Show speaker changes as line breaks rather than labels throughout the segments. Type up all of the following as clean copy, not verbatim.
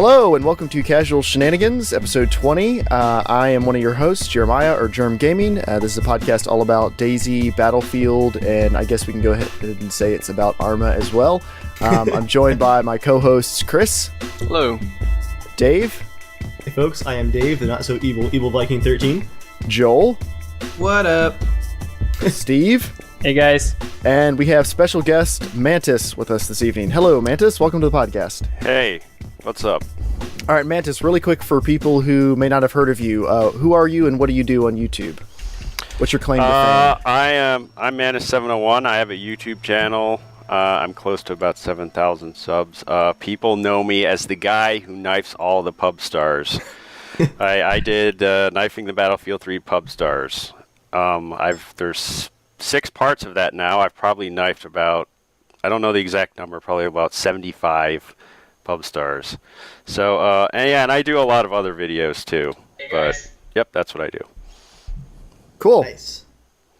Hello and welcome to Casual Shenanigans, episode 20. I am one of your hosts, Jeremiah, or Germ Gaming. This is a podcast all about DayZ, Battlefield, and I guess we can go ahead and say it's about Arma as well. I'm joined by my co-hosts, Chris.
Hello.
Dave.
Hey folks, I am Dave, the not so evil Viking 13.
Joel.
What up?
Steve.
Hey guys.
And we have special guest Mantis with us this evening. Hello, Mantis. Welcome to the podcast.
Hey, what's up?
All right, Mantis, really quick for people who may not have heard of you, who are you and what do you do on YouTube? What's your claim to fame?
I'm
Mantis701. I have a YouTube channel. I'm close to about 7,000 subs. People know me as the guy who knifes all the pub stars. I did knifing the Battlefield 3 pub stars. There's 6 parts of that now. I've probably knifed about, I don't know the exact number, probably about 75 pub stars. So, and I do a lot of other videos too. But, yep, that's what I do.
Cool.
Nice.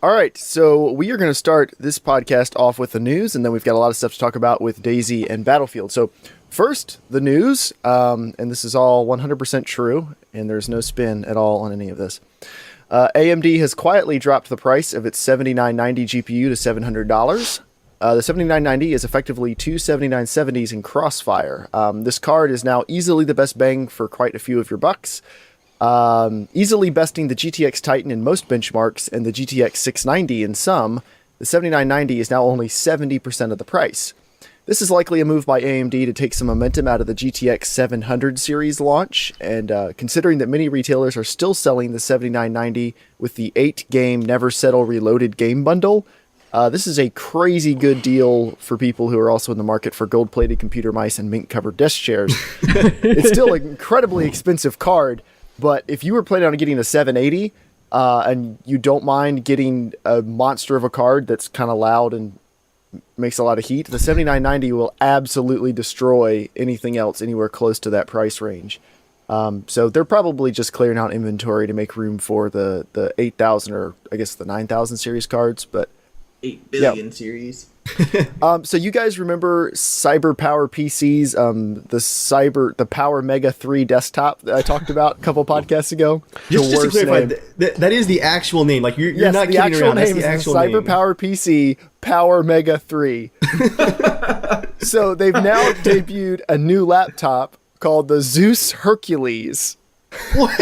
All right, so we are going to start this podcast off with the news, and then we've got a lot of stuff to talk about with DayZ and Battlefield. So first, the news, and this is all 100% true, and there's no spin at all on any of this. AMD has quietly dropped the price of its 7990 GPU to $700. The 7990 is effectively two 7970s in Crossfire. This card is now easily the best bang for quite a few of your bucks. Easily besting the GTX Titan in most benchmarks and the GTX 690 in some, the 7990 is now only 70% of the price. This is likely a move by AMD to take some momentum out of the GTX 700 series launch, and considering that many retailers are still selling the 7990 with the 8-game Never Settle Reloaded game bundle, this is a crazy good deal for people who are also in the market for gold-plated computer mice and mink-covered desk chairs. It's still an incredibly expensive card, but if you were planning on getting a 780 and you don't mind getting a monster of a card that's kind of loud and makes a lot of heat, the 7990 will absolutely destroy anything else anywhere close to that price range. So they're probably just clearing out inventory to make room for the 8,000 or I guess the 9,000 series cards, but
8 billion series.
So you guys remember Cyber Power PCs, the Power Mega 3 desktop that I talked about a couple podcasts ago?
Just to clarify, that is the actual name. Like you're not kidding around. That's the actual name.
Cyber Power PC Power Mega 3. So they've now debuted a new laptop called the Zeus Hercules.
What?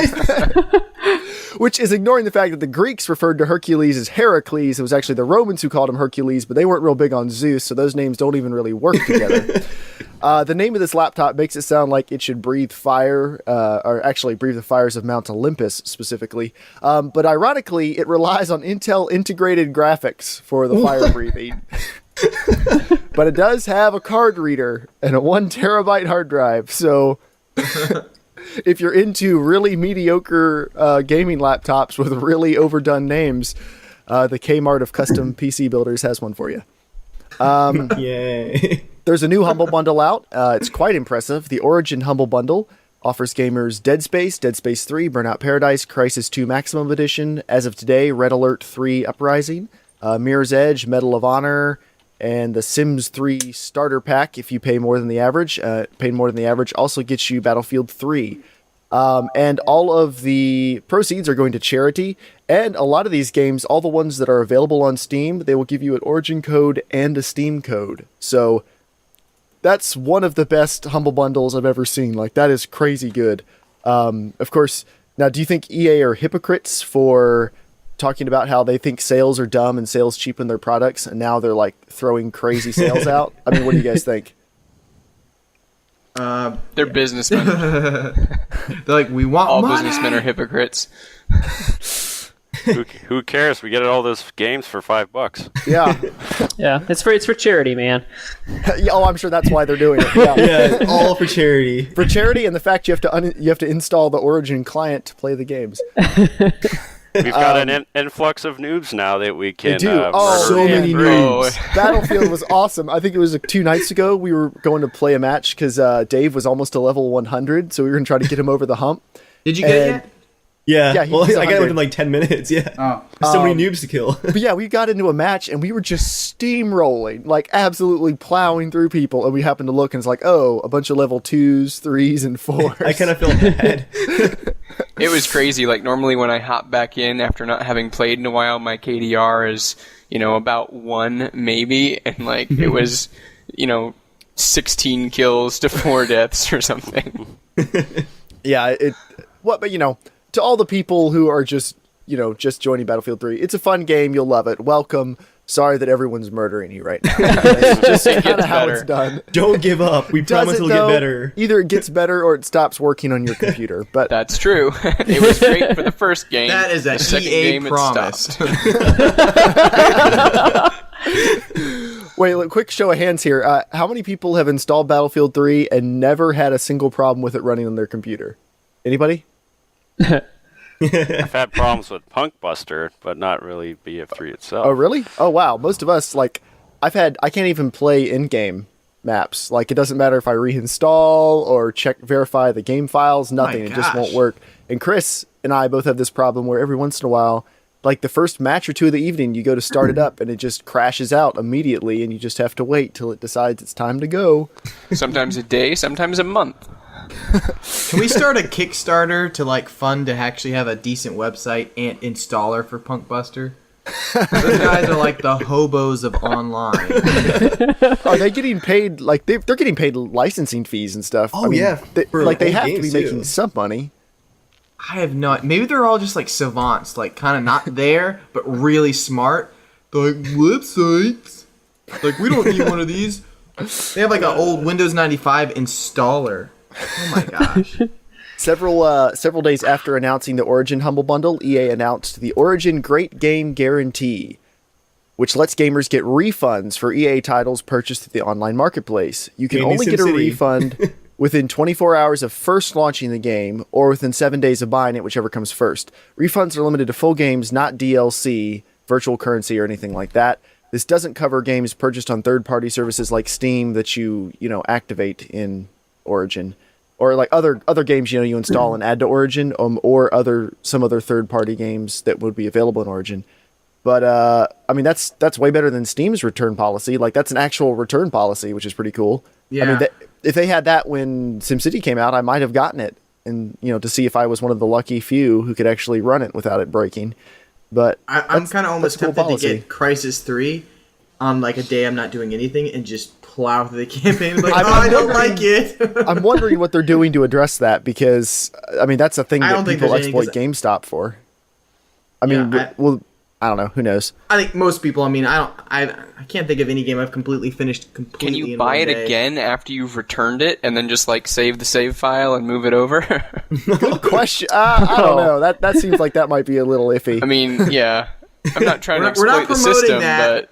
Which is ignoring the fact that the Greeks referred to Hercules as Heracles. It was actually the Romans who called him Hercules, but they weren't real big on Zeus, so those names don't even really work together. The name of this laptop makes it sound like it should breathe fire, or actually breathe the fires of Mount Olympus specifically. But ironically, it relies on Intel integrated graphics for the fire breathing. But it does have a card reader and a 1 terabyte hard drive, so if you're into really mediocre gaming laptops with really overdone names, the Kmart of custom PC builders has one for you.
Yay.
There's a new Humble Bundle out. It's quite impressive. The Origin Humble Bundle offers gamers Dead Space 3, Burnout Paradise, Crysis 2 Maximum Edition, as of today, Red Alert 3 Uprising, Mirror's Edge, Medal of Honor, and the Sims 3 starter pack, if you pay more than the average. Also gets you Battlefield 3. And all of the proceeds are going to charity. And a lot of these games, all the ones that are available on Steam, they will give you an Origin code and a Steam code. So that's one of the best Humble Bundles I've ever seen. Like, that is crazy good. Of course, now, do you think EA are hypocrites for talking about how they think sales are dumb and sales cheapen their products, and now they're like throwing crazy sales out? I mean, what do you guys think?
They're businessmen.
They're like, we want
all
money.
Businessmen are hypocrites. Who cares? We get all those games for $5.
Yeah.
Yeah, it's for charity, man.
Oh, I'm sure that's why they're doing it. Yeah,
Yeah, all for charity.
For charity, and the fact you have to install the Origin client to play the games.
We've got an influx of noobs now that we can.
so many noobs.
Battlefield was awesome. I think it was 2 nights ago we were going to play a match because Dave was almost to level 100, so we were going to try to get him over the hump.
Did you get it yet?
Yeah,
he
well,
was
I got it
100.
within like 10 minutes. Yeah,
Oh.
so many noobs to kill.
But yeah, we got into a match and we were just steamrolling, like absolutely plowing through people. And we happened to look and it's like, oh, a bunch of level 2s, 3s, and 4s.
I kind of feel bad.
It was crazy. Like, normally when I hop back in after not having played in a while, my KDR is, about 1 maybe. And, like, it was, 16 kills to 4 deaths or something.
Yeah, but to all the people who are just joining Battlefield 3, it's a fun game. You'll love it. Welcome. Sorry that everyone's murdering you right now. It's just kind of how it's done.
Don't give up. We promise it'll get better.
Either it gets better or it stops working on your computer. But
That's true. It was great for the first game.
That is a
The second
EA
game, it
promise.
stopped.
wait, look, quick show of hands here. How many people have installed Battlefield 3 and never had a single problem with it running on their computer? Anybody?
I've had problems with Punk Buster, but not really BF3 itself.
Oh, really? Oh, wow. Most of us, like, I can't even play in-game maps. Like, it doesn't matter if I reinstall or verify the game files, nothing. It just won't work. And Chris and I both have this problem where every once in a while, like the first match or two of the evening, you go to start it up and it just crashes out immediately and you just have to wait till it decides it's time to go.
Sometimes a day, sometimes a month.
Can we start a Kickstarter to fund to actually have a decent website and installer for Punkbuster? Those guys are like the hobos of online.
Are they getting paid? Like they're getting paid licensing fees and stuff.
Oh, yeah,
they
for
have
old
to be
games,
making
too.
some money.
I have not. Maybe they're all just savants, kind of not there, but really smart. They're like, websites. We don't need one of these. They have an old Windows 95 installer. Oh my gosh.
Several days after announcing the Origin Humble Bundle, EA announced the Origin Great Game Guarantee, which lets gamers get refunds for EA titles purchased through the online marketplace. You can
Gaming
only get a
SimCity.
refund within 24 hours of first launching the game or within 7 days of buying it, whichever comes first. Refunds are limited to full games, not DLC, virtual currency, or anything like that. This doesn't cover games purchased on third-party services like Steam that you activate in Origin, or like other games you install and add to Origin, or some other third-party games that would be available in Origin. But that's way better than Steam's return policy. Like, that's an actual return policy, which is pretty cool.
Yeah.
If they had that when SimCity came out, I might have gotten it, and to see if I was one of the lucky few who could actually run it without it breaking. But
I'm kind of almost
cool
tempted
policy.
to get Crysis 3 on a day I'm not doing anything and just plow through the campaign. I don't like it.
I'm wondering what they're doing to address that, because that's a thing
I
that
don't think
people
there's any,
exploit GameStop for. I don't know. Who knows?
I think most people. I can't think of any game I've completely finished completely.
Can you
in
buy
one
it
day.
again after you've returned it and then just save the save file and move it over?
Good question. I don't know. That seems like that might be a little iffy.
I mean, yeah. I'm not trying to
We're not
exploit the
promoting
system,
that.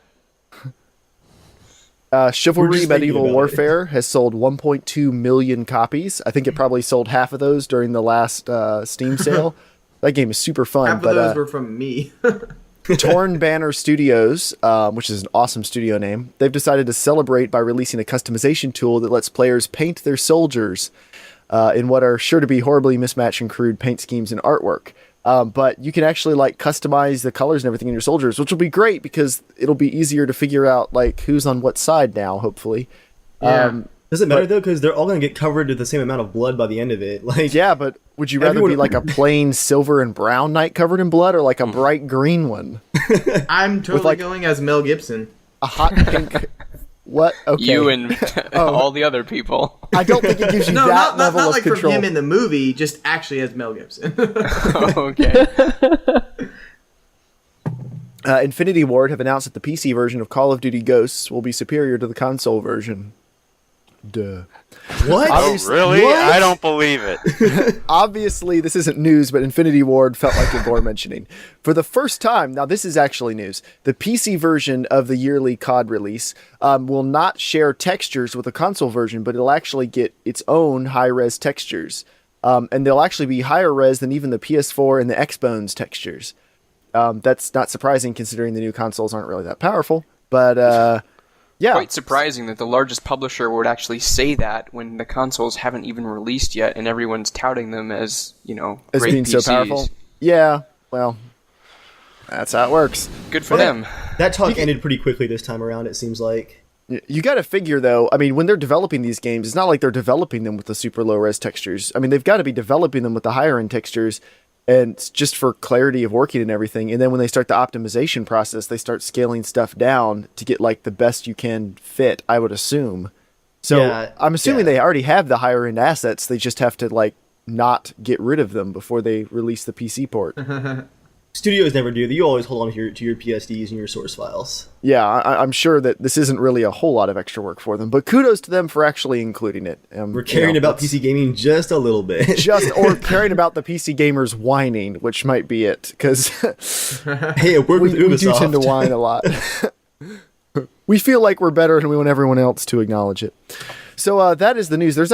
but
Chivalry
We're just thinking
Medieval
about
Warfare has sold 1.2 million copies. I think it probably sold half of those during the last Steam sale. That game is super fun.
Half of those were from me.
Torn Banner Studios, which is an awesome studio name, they've decided to celebrate by releasing a customization tool that lets players paint their soldiers in what are sure to be horribly mismatched and crude paint schemes and artwork. But you can actually customize the colors and everything in your soldiers, which will be great because it'll be easier to figure out who's on what side now, hopefully.
Yeah.
Does it matter though? Because they're all going to get covered with the same amount of blood by the end of it.
Yeah, but would you rather be a plain silver and brown knight covered in blood, or a bright green one?
I'm totally going as Mel Gibson.
A hot pink. What? Okay.
you and all the other people.
I don't think it gives you
No,
that
not
level of
from
control.
him in the movie, just actually as Mel Gibson.
Okay.
Infinity Ward have announced that the PC version of Call of Duty Ghosts will be superior to the console version. Duh.
What?
Oh, really?
What?
I don't believe it.
Obviously, this isn't news, but Infinity Ward felt like it bore mentioning. For the first time, now this is actually news, the PC version of the yearly COD release will not share textures with the console version, but it'll actually get its own high-res textures. And they'll actually be higher res than even the PS4 and the Xbox textures. That's not surprising considering the new consoles aren't really that powerful, but yeah.
Quite surprising that the largest publisher would actually say that when the consoles haven't even released yet, and everyone's touting them as
As
great
being
PCs.
so powerful. Yeah, well, that's how it works.
Good for them.
That talk ended pretty quickly this time around, it seems like.
You got to figure, though, I mean, when they're developing these games, it's not like they're developing them with the super low-res textures. I mean, they've got to be developing them with the higher-end textures, and it's just for clarity of working and everything. And then when they start the optimization process, they start scaling stuff down to get, like, the best you can fit, I would assume. So
Yeah,
I'm assuming they already have the higher-end assets. They just have to, like, not get rid of them before they release the PC port.
Studios never do. You always hold on to your PSDs and your source files.
Yeah, I'm sure that this isn't really a whole lot of extra work for them, but kudos to them for actually including it.
We're caring about PC gaming just a little bit.
or caring about the PC gamers whining, which might be it, because
Hey, it worked with
we do
Ubisoft.
tend to whine a lot. We feel like we're better, and we want everyone else to acknowledge it. So that is the news. There's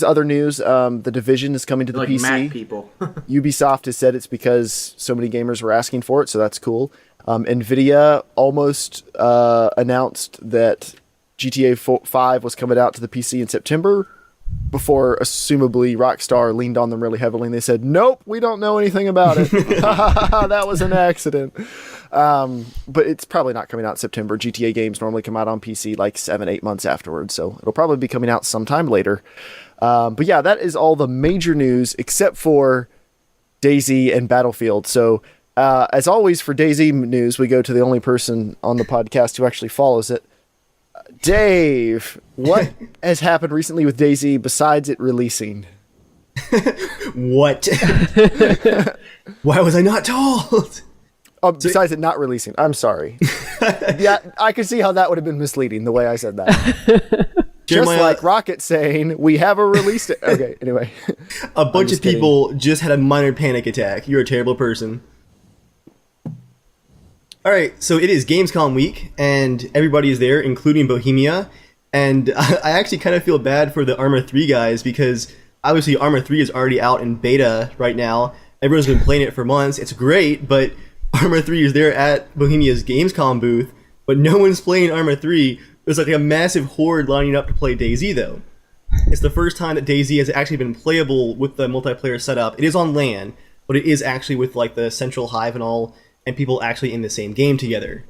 other news. The Division is coming to the
Like
PC.
Mac people.
Ubisoft has said it's because so many gamers were asking for it, so that's cool. NVIDIA almost announced that GTA 5 was coming out to the PC in September, before assumably Rockstar leaned on them really heavily, and they said, nope, we don't know anything about it. That was an accident. But it's probably not coming out in September. GTA games normally come out on PC like 7-8 months afterwards, so it'll probably be coming out sometime later. But yeah, that is all the major news except for DayZ and Battlefield. So as always for DayZ news, we go to the only person on the podcast who actually follows it. Dave, what has happened recently with DayZ besides it releasing?
What? Why was I not told?
Oh, besides it not releasing. I'm sorry. Yeah, I could see how that would have been misleading the way I said that. Just
Jeremiah,
like Rocket saying, we have a release date. Okay, anyway.
a bunch of
just kidding.
people just had a minor panic attack. You're a terrible person. All right, so it is Gamescom week, and everybody is there, including Bohemia. And I actually kind of feel bad for the Arma 3 guys, because obviously Arma 3 is already out in beta right now. Everyone's been playing it for months. It's great, but Arma 3 is there at Bohemia's Gamescom booth, but no one's playing Arma 3. There's like a massive horde lining up to play DayZ, though. It's the first time that DayZ has actually been playable with the multiplayer setup. It is on LAN, but it is actually with like the central hive and all, and people actually in the same game together.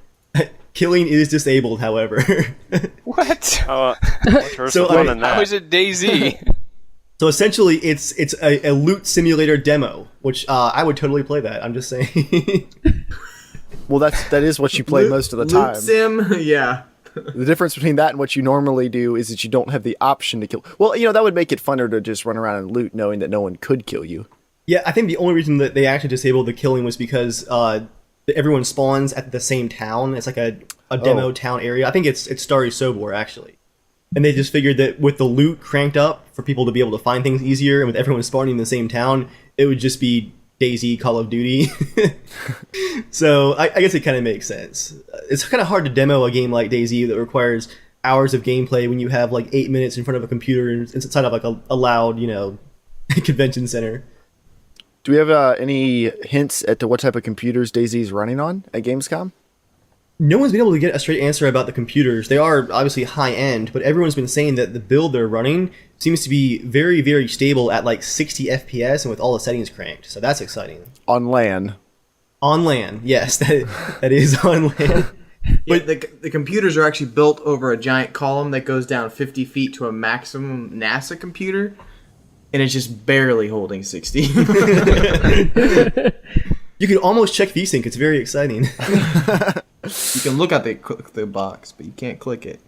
Killing is disabled, however.
What?
So,
fun
wait,
in that.
How is it DayZ?
So essentially, it's a loot simulator demo, which I would totally play that. I'm just saying.
Well, that is what you play most of the time.
Loot sim, yeah.
The difference between that and what you normally do is that you don't have the option to kill. Well, that would make it funner to just run around and loot knowing that no one could kill you.
Yeah, I think the only reason that they actually disabled the killing was because everyone spawns at the same town. It's like a demo town area. I think it's Starry Sobor, actually. And they just figured that with the loot cranked up for people to be able to find things easier, and with everyone spawning in the same town, it would just be DayZ Call of Duty. So I guess it kind of makes sense. It's kind of hard to demo a game like DayZ that requires hours of gameplay when you have like 8 minutes in front of a computer inside of like a loud, convention center.
Do we have any hints as to what type of computers DayZ is running on at Gamescom?
No one's been able to get a straight answer about the computers. They are obviously high-end, but everyone's been saying that the build they're running seems to be very, very stable at like 60 FPS and with all the settings cranked. So that's exciting.
On LAN.
On LAN, yes, that is on LAN.
But the computers are actually built over a giant column that goes down 50 feet to a maximum NASA computer, and it's just barely holding 60.
You can almost check VSync. It's very exciting.
You can look at the box, but you can't click it.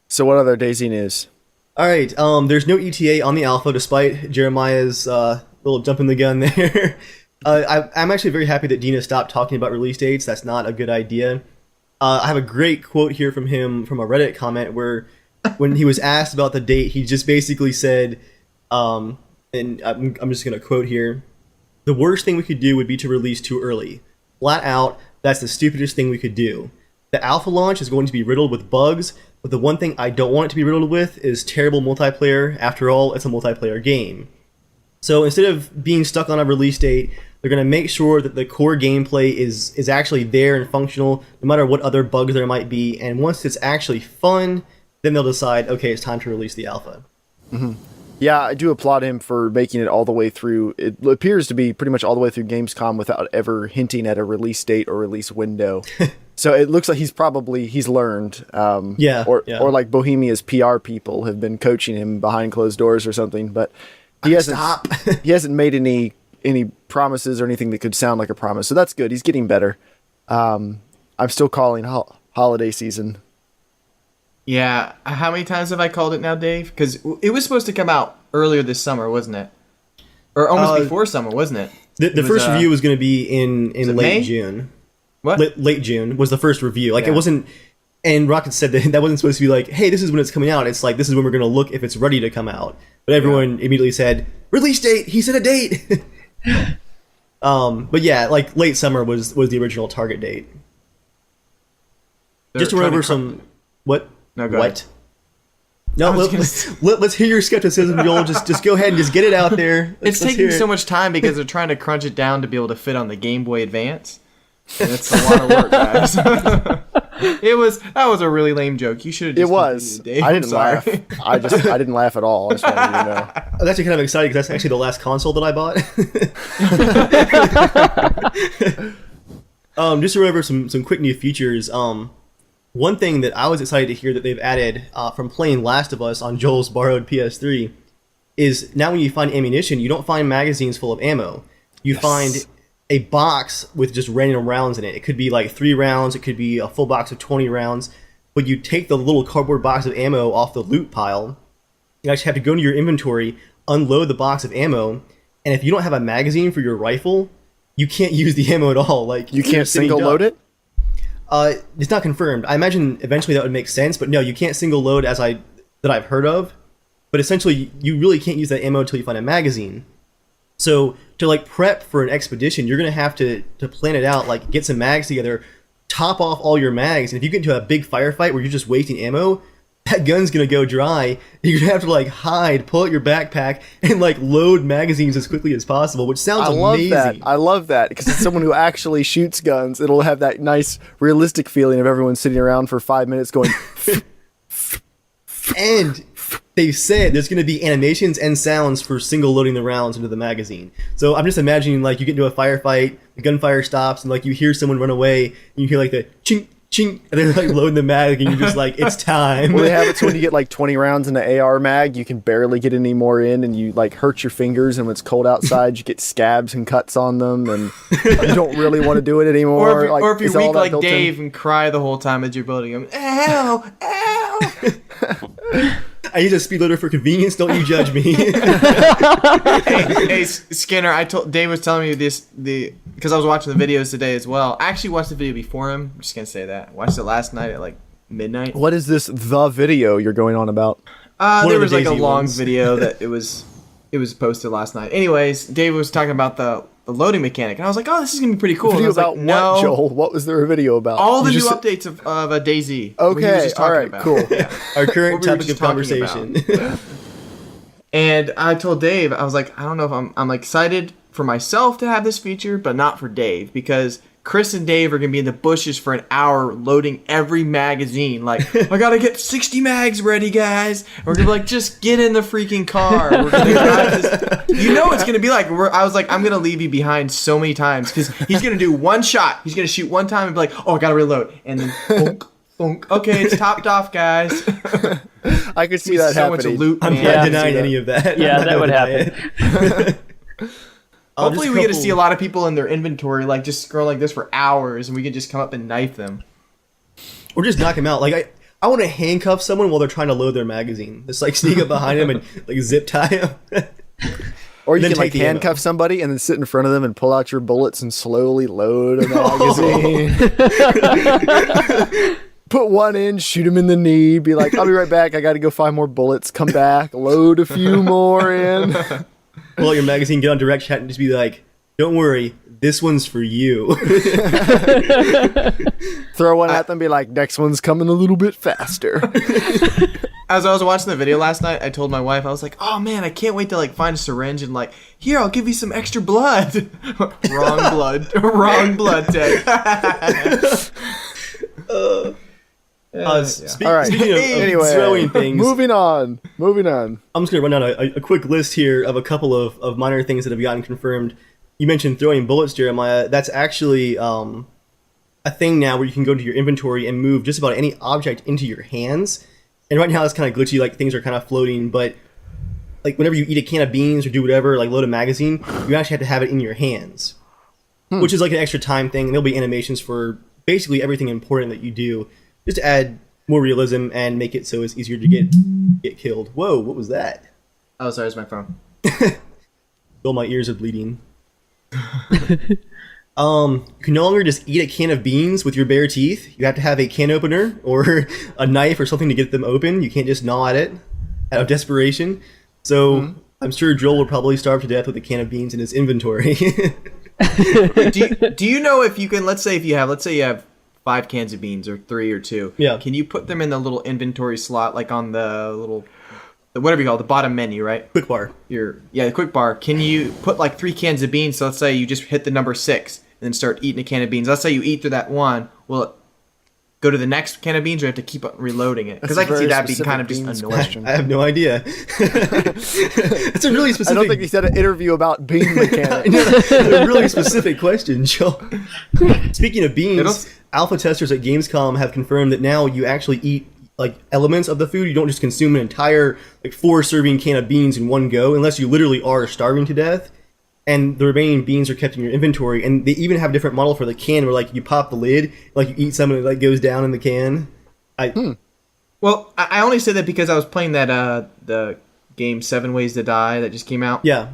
So what other DayZ news?
All right, there's no ETA on the alpha, despite Jeremiah's little jump in the gun there. I'm actually very happy that Dina stopped talking about release dates. That's not a good idea. I have a great quote here from him from a Reddit comment where when he was asked about the date, he just basically said, and I'm just going to quote here, "The worst thing we could do would be to release too early. Flat out, that's the stupidest thing we could do. The alpha launch is going to be riddled with bugs, but the one thing I don't want it to be riddled with is terrible multiplayer. After all, it's a multiplayer game." So instead of being stuck on a release date, they're going to make sure that the core gameplay is actually there and functional, no matter what other bugs there might be. And once it's actually fun, then they'll decide, okay, it's time to release the alpha.
Mm-hmm. Yeah, I do applaud him for making it all the way through. It appears to be pretty much all the way through Gamescom without ever hinting at a release date or release window. So it looks like he's learned. Or like Bohemia's PR people have been coaching him behind closed doors or something. But he hasn't made any promises or anything that could sound like a promise. So that's good. He's getting better. I'm still calling holiday season.
Yeah, how many times have I called it now, Dave? Because it was supposed to come out earlier this summer, wasn't it? Or almost before summer, wasn't it?
The first review was going to be in late
May?
June.
What?
Late June was the first review. Like,
Yeah.
it wasn't... And Rocket said that wasn't supposed to be like, hey, this is when it's coming out. It's like, this is when we're going to look if it's ready to come out. But everyone immediately said, release date! He said a date! But yeah, like, late summer was the original target date. Just to run over some... What?
No, go ahead.
No, let's hear your skepticism, Joel. Just go ahead and just get it out there.
It's
Let's
taking
hear it.
so much time because they're trying to crunch it down to be able to fit on the Game Boy Advance. And it's a lot of work, guys. That was a really lame joke. You should have just
It was.
continued, Dave.
I
I'm
didn't
sorry.
laugh. I didn't laugh at all. I just wanted you to know.
I'm actually kind of excited because that's actually the last console that I bought. Just to run over some quick new features. One thing that I was excited to hear that they've added from playing Last of Us on Joel's borrowed PS3 is now when you find ammunition, you don't find magazines full of ammo. You find a box with just random rounds in it. It could be like 3 rounds, it could be a full box of 20 rounds, but you take the little cardboard box of ammo off the loot pile. You actually have to go into your inventory, unload the box of ammo, and if you don't have a magazine for your rifle, you can't use the ammo at all. Like,
You can't single load it?
It's not confirmed. I imagine eventually that would make sense, but no, you can't single load that I've heard of. But essentially, you really can't use that ammo until you find a magazine. So to like prep for an expedition, you're gonna have to plan it out, like get some mags together, top off all your mags, and if you get into a big firefight where you're just wasting ammo, that gun's gonna go dry. You're gonna have to like hide, pull out your backpack, and like load magazines as quickly as possible, which sounds amazing.
I love that because it's someone who actually shoots guns. It'll have that nice, realistic feeling of everyone sitting around for 5 minutes going.
And they've said there's going to be animations and sounds for single loading the rounds into the magazine. So I'm just imagining like you get into a firefight, the gunfire stops, and like you hear someone run away, and you hear like the chink, chink, and they're like loading the mag, and you're just like, it's time.
Well, they have it so when you get like 20 rounds in the AR mag, you can barely get any more in, and you like hurt your fingers, and when it's cold outside, you get scabs and cuts on them, and you don't really want to do it anymore.
Or if
is
you're
all
weak
that
like
built in?
Dave and cry the whole time as you're building them. Ow! Ow!
I use a speed loader for convenience. Don't you judge me.
hey, Skinner, Dave was telling me this because I was watching the videos today as well. I actually watched the video before him. I'm just gonna say that. I watched it last night at like midnight.
What is this the video you're going on about?
There
of
was
the
like a
DayZ
long
ones.
video that it was posted last night. Anyways, Dave was talking about the loading mechanic, and I was like, "Oh, this is gonna be pretty cool." And I
Video
was like,
about
no,
what, Joel? What was there a video about?
all the
You
new
just-
updates of DayZ. what he was
Okay,
just
all
talking
right,
about.
cool.
Yeah.
Our current
What we were
topic
just
of
talking
conversation.
And I told Dave, I was like, I don't know if I'm excited for myself to have this feature, but not for Dave, because Chris and Dave are going to be in the bushes for an hour loading every magazine. Like, I got to get 60 mags ready, guys. And we're going to be like, just get in the freaking car. We're gonna drive this. You know it's going to be like. I was like, I'm going to leave you behind so many times because he's going to do one shot. He's going to shoot one time and be like, oh, I got to reload. And then, bonk, bonk. Okay, it's topped off, guys.
I could see that
so much
happening.
loot,
I'm
man.
not
Yeah.
denying any of that.
Yeah,
I'm
that
not
would
denying
happen.
it.
Hopefully
Just
we get to
couple-
see a lot of people in their inventory like just scroll like this for hours and we can just come up and knife them.
Or just knock him out. Like I want to handcuff someone while they're trying to load their magazine. Just like sneak up behind him and like zip tie him.
Or you
Then
can like
take the ammo.
handcuff somebody and then sit in front of them and pull out your bullets and slowly load a magazine. Put one in, shoot him in the knee, be like, I'll be right back. I got to go find more bullets. Come back, load a few more in.
Pull out your magazine, get on direct chat, and just be like, "Don't worry, this one's for you."
Throw one at them, be like, next one's coming a little bit faster.
As I was watching the video last night, I told my wife, I was like, oh man, I can't wait to like find a syringe and like, here, I'll give you some extra blood. Wrong blood, Ted.
All right.
Speaking of
Anyway,
throwing things,
moving on.
I'm just going to run down a quick list here of a couple of minor things that have gotten confirmed. You mentioned throwing bullets, Jeremiah. That's actually a thing now where you can go to your inventory and move just about any object into your hands. And right now it's kind of glitchy, like things are kind of floating, but like whenever you eat a can of beans or do whatever, like load a magazine, you actually have to have it in your hands, which is like an extra time thing. There'll be animations for basically everything important that you do, just to add more realism and make it so it's easier to get killed. Whoa, what was that?
Oh, sorry, it's my phone.
Oh, my ears are bleeding. You can no longer just eat a can of beans with your bare teeth. You have to have a can opener or a knife or something to get them open. You can't just gnaw at it out of desperation. So I'm sure Joel will probably starve to death with a can of beans in his inventory.
do you know if you can, let's say you have 5 cans of beans or 3 or 2.
Yeah.
Can you put them in the little inventory slot, like on the little, whatever you call it, the bottom menu, right?
Quick bar.
The quick bar. Can you put like 3 cans of beans? So let's say you just hit the number 6 and then start eating a can of beans. Let's say you eat through that one. Will it go to the next can of beans, or you have to keep reloading it? Because I can see that being kind of just annoying.
I have no idea. It's a really specific.
I don't think he said an interview about bean mechanics.
It's a really specific question, Joe. Speaking of beans, alpha testers at Gamescom have confirmed that now you actually eat like elements of the food. You don't just consume an entire like 4-serving can of beans in one go, unless you literally are starving to death. And the remaining beans are kept in your inventory, and they even have a different model for the can where like you pop the lid, like you eat some and it like goes down in the can.
Well, I only say that because I was playing that the game 7 Ways to Die that just came out.
Yeah.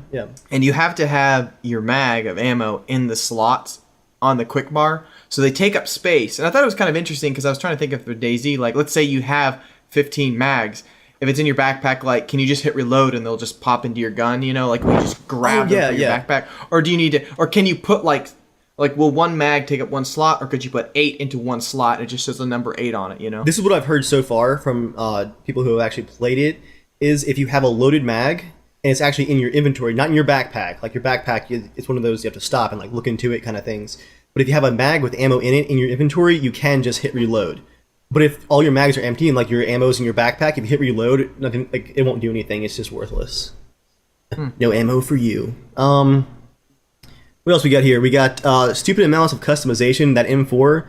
And you have to have your mag of ammo in the slots on the quick bar, so they take up space. And I thought it was kind of interesting because I was trying to think of for DayZ, like let's say you have 15 mags. If it's in your backpack, like, can you just hit reload and they'll just pop into your gun, you know? Like, will you just grab them from your backpack? Or do you need to, or can you put, like, will one mag take up one slot, or could you put 8 into one slot and it just says the number 8 on it, you know?
This is what I've heard so far from people who have actually played it, is if you have a loaded mag, and it's actually in your inventory, not in your backpack. Like, your backpack, it's one of those you have to stop and, like, look into it kind of things. But if you have a mag with ammo in it in your inventory, you can just hit reload. But if all your mags are empty and like your ammo's in your backpack, if you hit reload, nothing, like, it won't do anything. It's just worthless. No ammo for you. What else we got here? We got stupid amounts of customization. That M4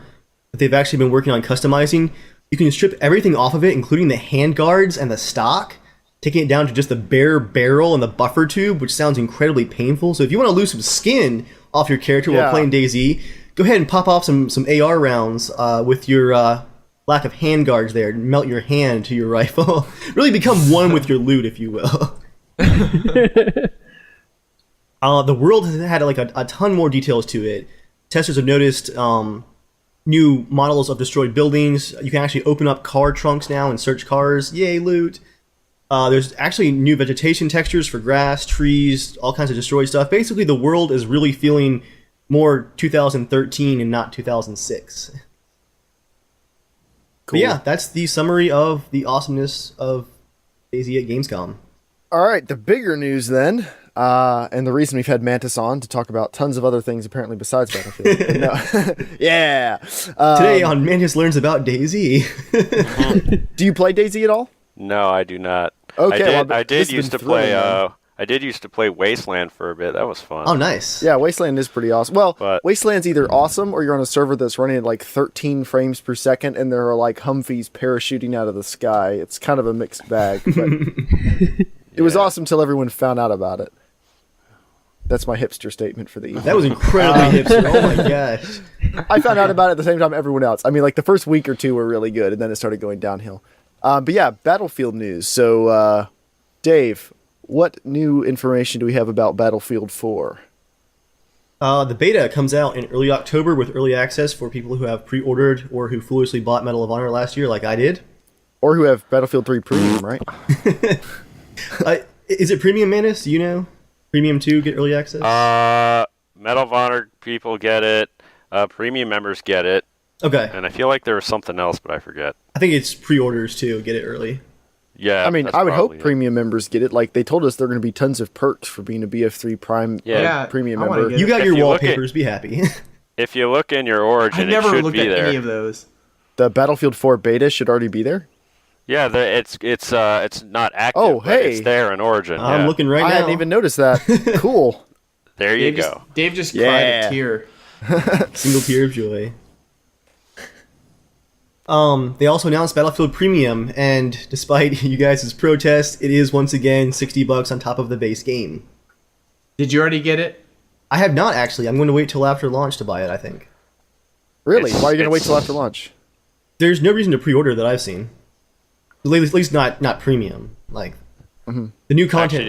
that they've actually been working on customizing. You can strip everything off of it, including the handguards and the stock, taking it down to just the bare barrel and the buffer tube, which sounds incredibly painful. So if you want to lose some skin off your character while playing DayZ, go ahead and pop off some AR rounds with your lack of handguards there, and melt your hand to your rifle. Really become one with your loot, if you will. The world has had like a ton more details to it. Testers have noticed new models of destroyed buildings. You can actually open up car trunks now and search cars. Yay, loot. There's actually new vegetation textures for grass, trees, all kinds of destroyed stuff. Basically, the world is really feeling more 2013 and not 2006. Cool. But yeah, that's the summary of the awesomeness of DayZ at Gamescom.
All right, the bigger news then, and the reason we've had Mantis on to talk about tons of other things apparently besides Battlefield. Yeah.
Today on Mantis Learns About DayZ.
Do you play DayZ at all?
No, I do not.
Okay,
I did used to play. I did used to play Wasteland for a bit. That was fun.
Oh, nice.
Yeah, Wasteland is pretty awesome. Well, Wasteland's either awesome or you're on a server that's running at like 13 frames per second and there are like Humvees parachuting out of the sky. It's kind of a mixed bag. But it was awesome till everyone found out about it. That's my hipster statement for the evening.
That was incredibly hipster. Oh my gosh.
I found out about it at the same time everyone else. I mean, like the first week or two were really good and then it started going downhill. But yeah, Battlefield news. So, Dave, what new information do we have about Battlefield 4?
The beta comes out in early October with early access for people who have pre-ordered or who foolishly bought Medal of Honor last year like I did.
Or who have Battlefield 3 Premium, right?
Is it Premium, Mantis? Do you know? Premium 2 get early access?
Medal of Honor people get it. Premium members get it.
Okay.
And I feel like there was something else, but I forget.
I think it's pre-orders too, get it early.
Yeah,
I mean, I would hope premium members get it. Like, they told us there are going to be tons of perks for being a BF3 Prime premium member.
You got your wallpapers, be happy.
If you look in your Origin,
I never
it should
looked
be
at
there.
any of those.
the Battlefield 4 beta should already be there?
Yeah, it's not active.
Oh,
but
hey.
it's there in Origin.
I'm
yeah.
looking right
I
now.
hadn't even noticed that. Cool.
There you go.
Dave just cried
Yeah.
a tear.
Single tear of joy. They also announced Battlefield Premium, and despite you guys' protest, it is once again $60 on top of the base game.
Did you already get it?
I have not actually. I'm going to wait till after launch to buy it, I think.
Really?
It's-
Why are you going to wait
it's-
till after launch?
There's no reason to pre-order that I've seen. At least not premium. Like the new
I
content.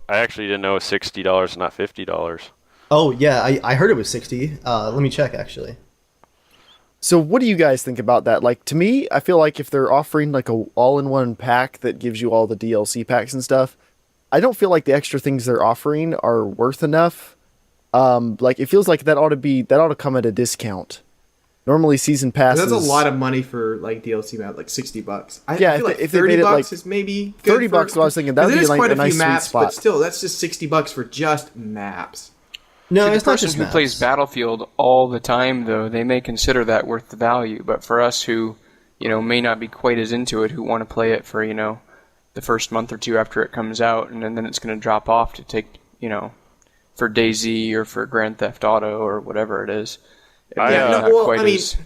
actually didn't know it was $60, not $50.
Oh yeah, I heard it was 60. Let me check actually.
So what do you guys think about that? Like, to me, I feel like if they're offering like a all-in-one pack that gives you all the DLC packs and stuff, I don't feel like the extra things they're offering are worth enough. Like, it feels like that ought to come at a discount. Normally, season passes.
That's a lot of money for like DLC map, like $60. I
Yeah,
feel
if
like
they made
$30
it, like,
is maybe good
$30
for,
is what I was thinking. That would
because
be, like,
quite
a
a
nice
few
sweet
maps,
spot.
but still, that's just $60 for just maps.
No,
To the
it's not
person
just
who
maps.
plays Battlefield all the time, though, they may consider that worth the value. But for us who, may not be quite as into it, who want to play it for, the first month or two after it comes out, and then it's going to drop off to take, for DayZ or for Grand Theft Auto or whatever it is.
I,
Yeah,
uh,
not
well,
quite
I mean,
as-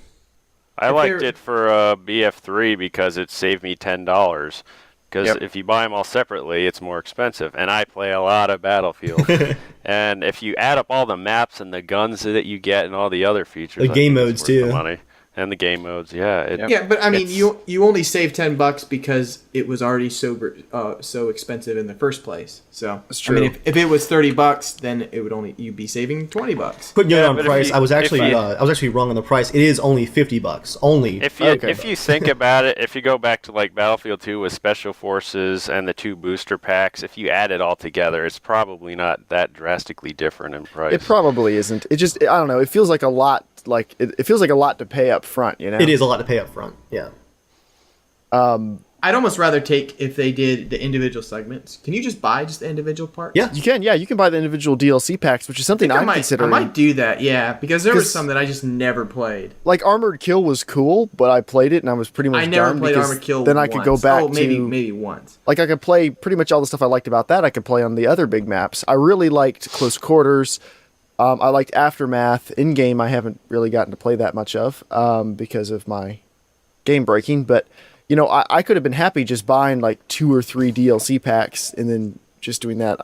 I
If
liked
they're-
it for BF3 because it saved me $10. Because
Yep.
if you buy them all separately, it's more expensive. And I play a lot of Battlefield. And if you add up all the maps and the guns that you get and all the other features,
The
I
game
think it's
modes,
worth the
too.
money. And the game modes, yeah.
Yeah, but I mean,
it's-
you only save $10 because it was already so expensive in the first place. So
That's
I mean,
true.
if it was $30, then it would you'd be saving $20.
Putting it
Yeah,
on
but if
price,
you-
I was
if
actually
you-
I was actually wrong on the price. It is only $50. Only.
If you
Okay.
if you think about it, if you go back to like Battlefield 2 with Special Forces and the 2 booster packs, if you add it all together, it's probably not that drastically different in price.
It probably isn't. It just, I don't know. It feels like a lot. Like it feels like a lot to pay up front. You know.
It is a lot to pay up front. Yeah.
I'd almost rather take if they did the individual segments. Can you just buy just the individual parts?
Yeah.
You can, yeah. You can buy the individual DLC packs, which is something I'm
I
considering.
might do that, yeah, because there was
'Cause-
some that I just never played.
Like Armored Kill was cool, but I played it and I was pretty much
I never
done
played
because
Armored Kill.
Then I could go back
maybe once.
like I could play pretty much all the stuff I liked about that. I could play on the other big maps. I really liked Close Quarters. I liked Aftermath. In game, I haven't really gotten to play that much of because of my game breaking. But you know, I could have been happy just buying like 2 or 3 DLC packs and then just doing that.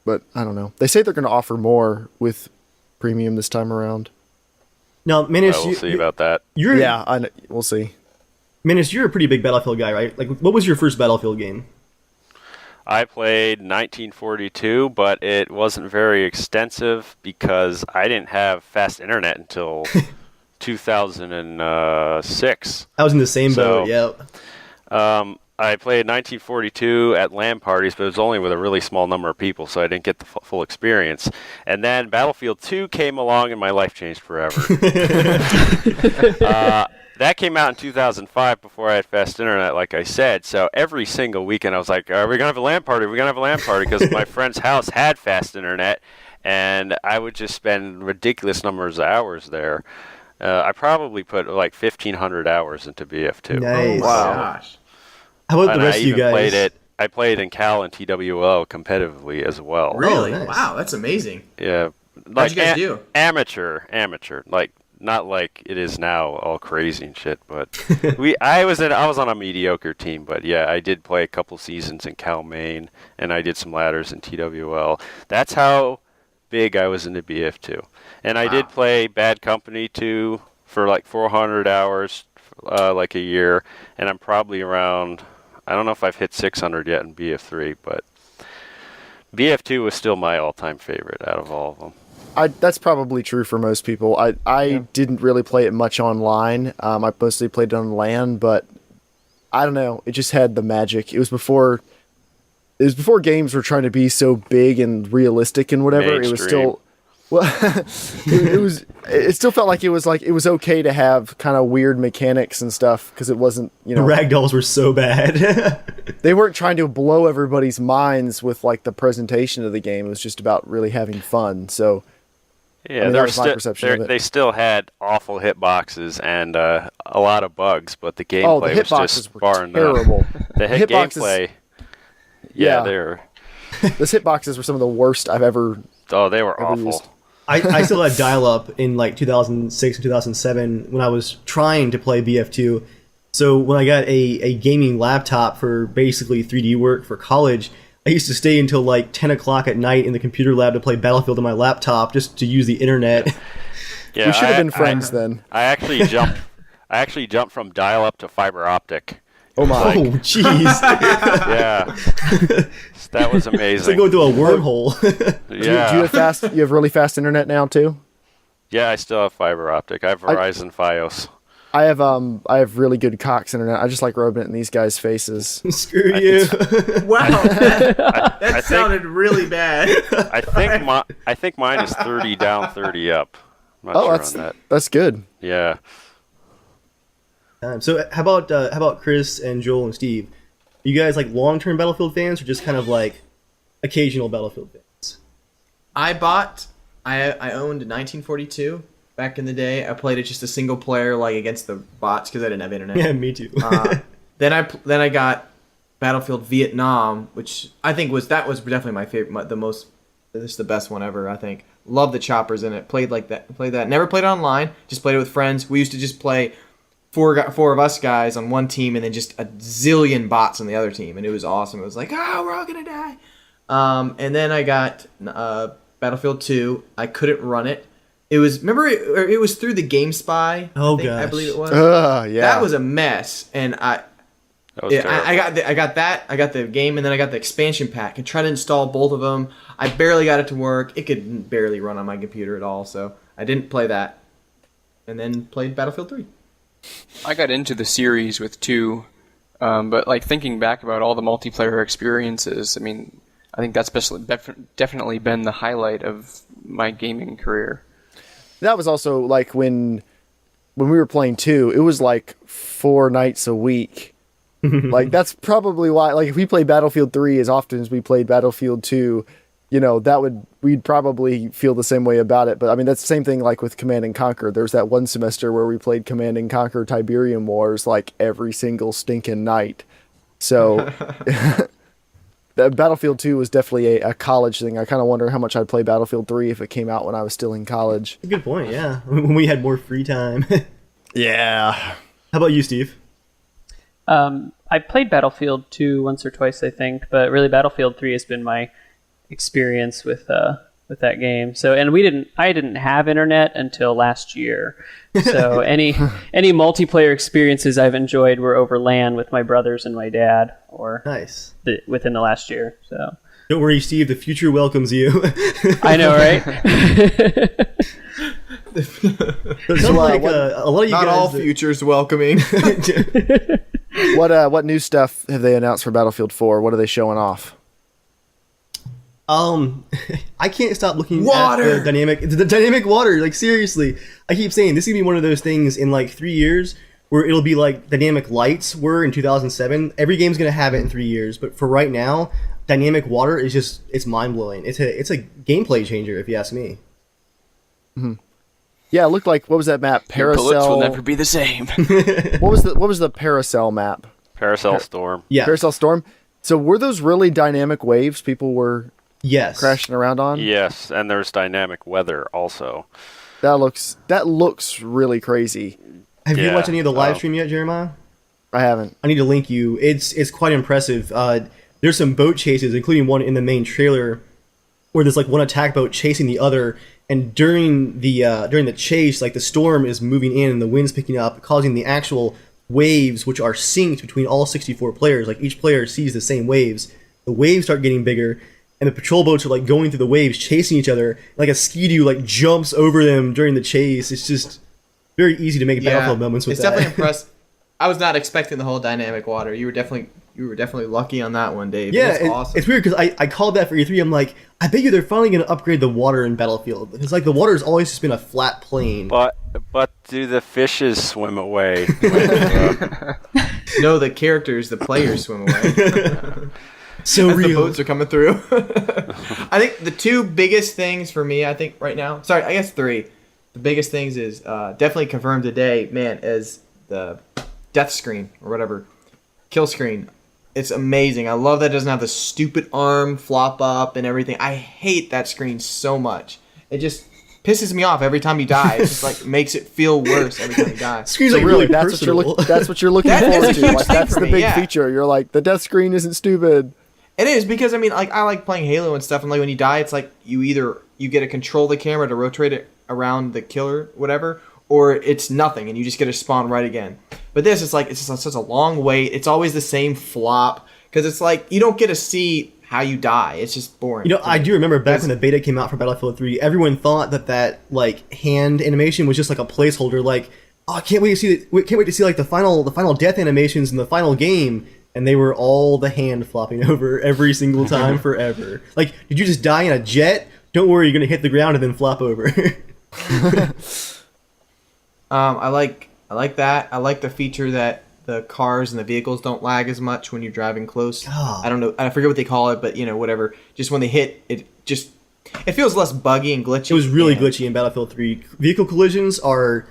But I don't know. They say they're going to offer more with premium this time around.
Now, Menace,
Well, we'll see about that.
you're
Yeah, we'll see.
Menace, you're a pretty big Battlefield guy, right? Like, what was your first Battlefield game?
I played 1942, but it wasn't very extensive because I didn't have fast internet until 2006.
I was in the same boat. Yeah.
I played 1942 at LAN parties, but it was only with a really small number of people, so I didn't get the full experience. And then Battlefield 2 came along, and my life changed forever. That came out in 2005 before I had fast internet, like I said. So every single weekend I was like, are we going to have a LAN party? Are we going to have a LAN party? Because my friend's house had fast internet, and I would just spend ridiculous numbers of hours there. I probably put like 1,500 hours into BF2.
Nice.
Oh my gosh.
How about
And
the rest
I
of you
even
guys?
played it. I played in Cal and TWL competitively as well.
Really?
nice.
Wow, that's amazing.
Yeah. Like
you guys do?
Amateur. Like not like it is now, all crazy and shit. But I was on a mediocre team. But yeah, I did play a couple seasons in Cal Maine, and I did some ladders in TWL. That's how big I was into BF2. And I did play Bad Company 2 for like 400 hours, like a year. And I'm probably around. I don't know if I've hit 600 yet in BF3, but BF2 was still my all-time favorite out of all of them.
That's probably true for most people. I didn't really play it much online. I mostly played it on LAN, but I don't know. It just had the magic. It was before games were trying to be so big and realistic and whatever. It was
Mainstream.
still it still felt like it was okay to have kind of weird mechanics and stuff because it wasn't, you
The
know,
ragdolls were so bad.
they weren't trying to blow everybody's minds with like the presentation of the game. It was just about really having fun. So
Yeah,
I mean, that
they're
was my perception of it.
they still had awful hitboxes and a lot of bugs, but the
Oh, the
gameplay was
hitboxes
just
were
far enough.
terrible.
The hit
hitboxes-
gameplay,
Yeah.
they're
Those hitboxes were some of the worst I've ever
they were
ever
awful.
used.
I still had dial-up in like 2006 and 2007 when I was trying to play BF2. So when I got a gaming laptop for basically 3D work for college, I used to stay until like 10 o'clock at night in the computer lab to play Battlefield on my laptop just to use the internet.
Yeah,
We should have been friends then.
I actually jumped from dial-up to fiber optic.
Oh my!
Oh, jeez.
Yeah, that was amazing.
It's like going through a wormhole.
Do you have fast? You have really fast internet now too.
Yeah, I still have fiber optic. I have Verizon Fios.
I have really good Cox internet. I just like rubbing it in these guys' faces.
Screw you.
Wow, that
I
sounded really bad.
I think mine is 30 down, 30 up. I'm not sure on that.
That's good.
Yeah.
So how about Chris and Joel and Steve? Are you guys like long-term Battlefield fans or just kind of like occasional Battlefield fans?
I owned 1942 back in the day. I played it just a single player, like against the bots because I didn't have internet.
Yeah, me too.
Then I got Battlefield Vietnam, which I think was definitely my favorite, this is the best one ever. I think. Love the choppers in it. Played that. Never played it online. Just played it with friends. We used to just play four of us guys on one team and then just a zillion bots on the other team, and it was awesome. It was like, we're all gonna die. And then I got Battlefield 2. I couldn't run it. It was through the GameSpy. I believe it was.
Yeah.
That was a mess, and
That was terrible.
I got that. I got the game, and then I got the expansion pack. I tried to install both of them. I barely got it to work. It could barely run on my computer at all, so I didn't play that. And then played Battlefield 3.
I got into the series with 2, but like thinking back about all the multiplayer experiences, I mean, I think that's definitely been the highlight of my gaming career.
That was also like when we were playing 2, it was like 4 nights a week. Like that's probably why. Like if we played Battlefield 3 as often as we played Battlefield 2, we'd probably feel the same way about it. But I mean, that's the same thing like with Command and Conquer. There's that one semester where we played Command and Conquer Tiberium Wars like every single stinking night. So that Battlefield 2 was definitely a college thing. I kind of wonder how much I'd play Battlefield 3 if it came out when I was still in college.
Good point. Yeah, when we had more free time.
Yeah.
How about you, Steve?
I played Battlefield 2 once or twice, I think, but really Battlefield 3 has been my experience with that game. So, and I didn't have internet until last year. So any multiplayer experiences I've enjoyed were over LAN with my brothers and my dad, or
Nice.
within the last year. So
Don't worry, Steve. The future welcomes you.
I know, right?
It sounds like a lot of you
Not
guys.
all futures welcoming.
What new stuff have they announced for Battlefield 4? What are they showing off?
I can't stop looking
Water!
at the dynamic water. Like seriously, I keep saying this is gonna be one of those things in like 3 years where it'll be like dynamic lights were in 2007. Every game's gonna have it in 3 years, but for right now, dynamic water is it's mind blowing. It's a gameplay changer if you ask me.
Mm-hmm. Yeah, it looked like, what was that map?
Your bullets will
Paracel.
never be the same.
What was the Paracel map?
Paracel Storm.
Yeah.
Paracel Storm. So were those really dynamic waves people were
Yes.
crashing around on?
Yes, and there's dynamic weather also.
That looks really crazy.
Have you
Yeah.
watched any of the live stream yet, Jeremiah?
I haven't.
I need to link you. It's quite impressive. There's some boat chases, including one in the main trailer, where there's like one attack boat chasing the other, and during the chase, like the storm is moving in and the wind's picking up, causing the actual waves, which are synced between all 64 players. Like each player sees the same waves. The waves start getting bigger, and the patrol boats are like going through the waves, chasing each other. Like a Ski-Doo like jumps over them during the chase. It's just very easy to make Battlefield moments with
it's
that.
definitely impressive. I was not expecting the whole dynamic water. You were definitely lucky on that one, Dave.
Yeah,
It's awesome.
it's weird because I called that for E3. I'm like, I bet you they're finally going to upgrade the water in Battlefield. It's like the water's always just been a flat plane.
But do the fishes swim away?
No, the characters, the players swim away.
So
as the
real.
boats are coming through. I think the two biggest things for me, I think right now, sorry, I guess three. The biggest things is definitely confirmed today, man, as the death screen or whatever, kill screen. It's amazing. I love that it doesn't have the stupid arm flop up and everything. I hate that screen so much. It just pisses me off every time you die. It just like makes it feel worse every time you die.
Screen's
So
like
really,
really
that's
personal.
that's what you're looking
That is
forward
a
to.
huge
Like,
thing
that's
for
the
me,
big
yeah.
feature. You're like, the death screen isn't stupid.
It is because I mean, like I like playing Halo and stuff, and like when you die, it's like you get to control the camera to rotate it around the killer, whatever, or it's nothing, and you just get to spawn right again. But this is like it's just such a long wait. It's always the same flop because it's like you don't get to see how you die. It's just boring.
You know, I do remember back when the beta came out for Battlefield 3, everyone thought that like hand animation was just like a placeholder. Like, oh, I can't wait to see like the final death animations in the final game, and they were all the hand flopping over every single time forever. Like, did you just die in a jet? Don't worry, you're gonna hit the ground and then flop over.
I like that. I like the feature that the cars and the vehicles don't lag as much when you're driving close.
Oh.
I don't know. I forget what they call it, but you know, whatever. Just when they hit, it feels less buggy and glitchy.
It was really
and-
glitchy in Battlefield 3. Vehicle collisions are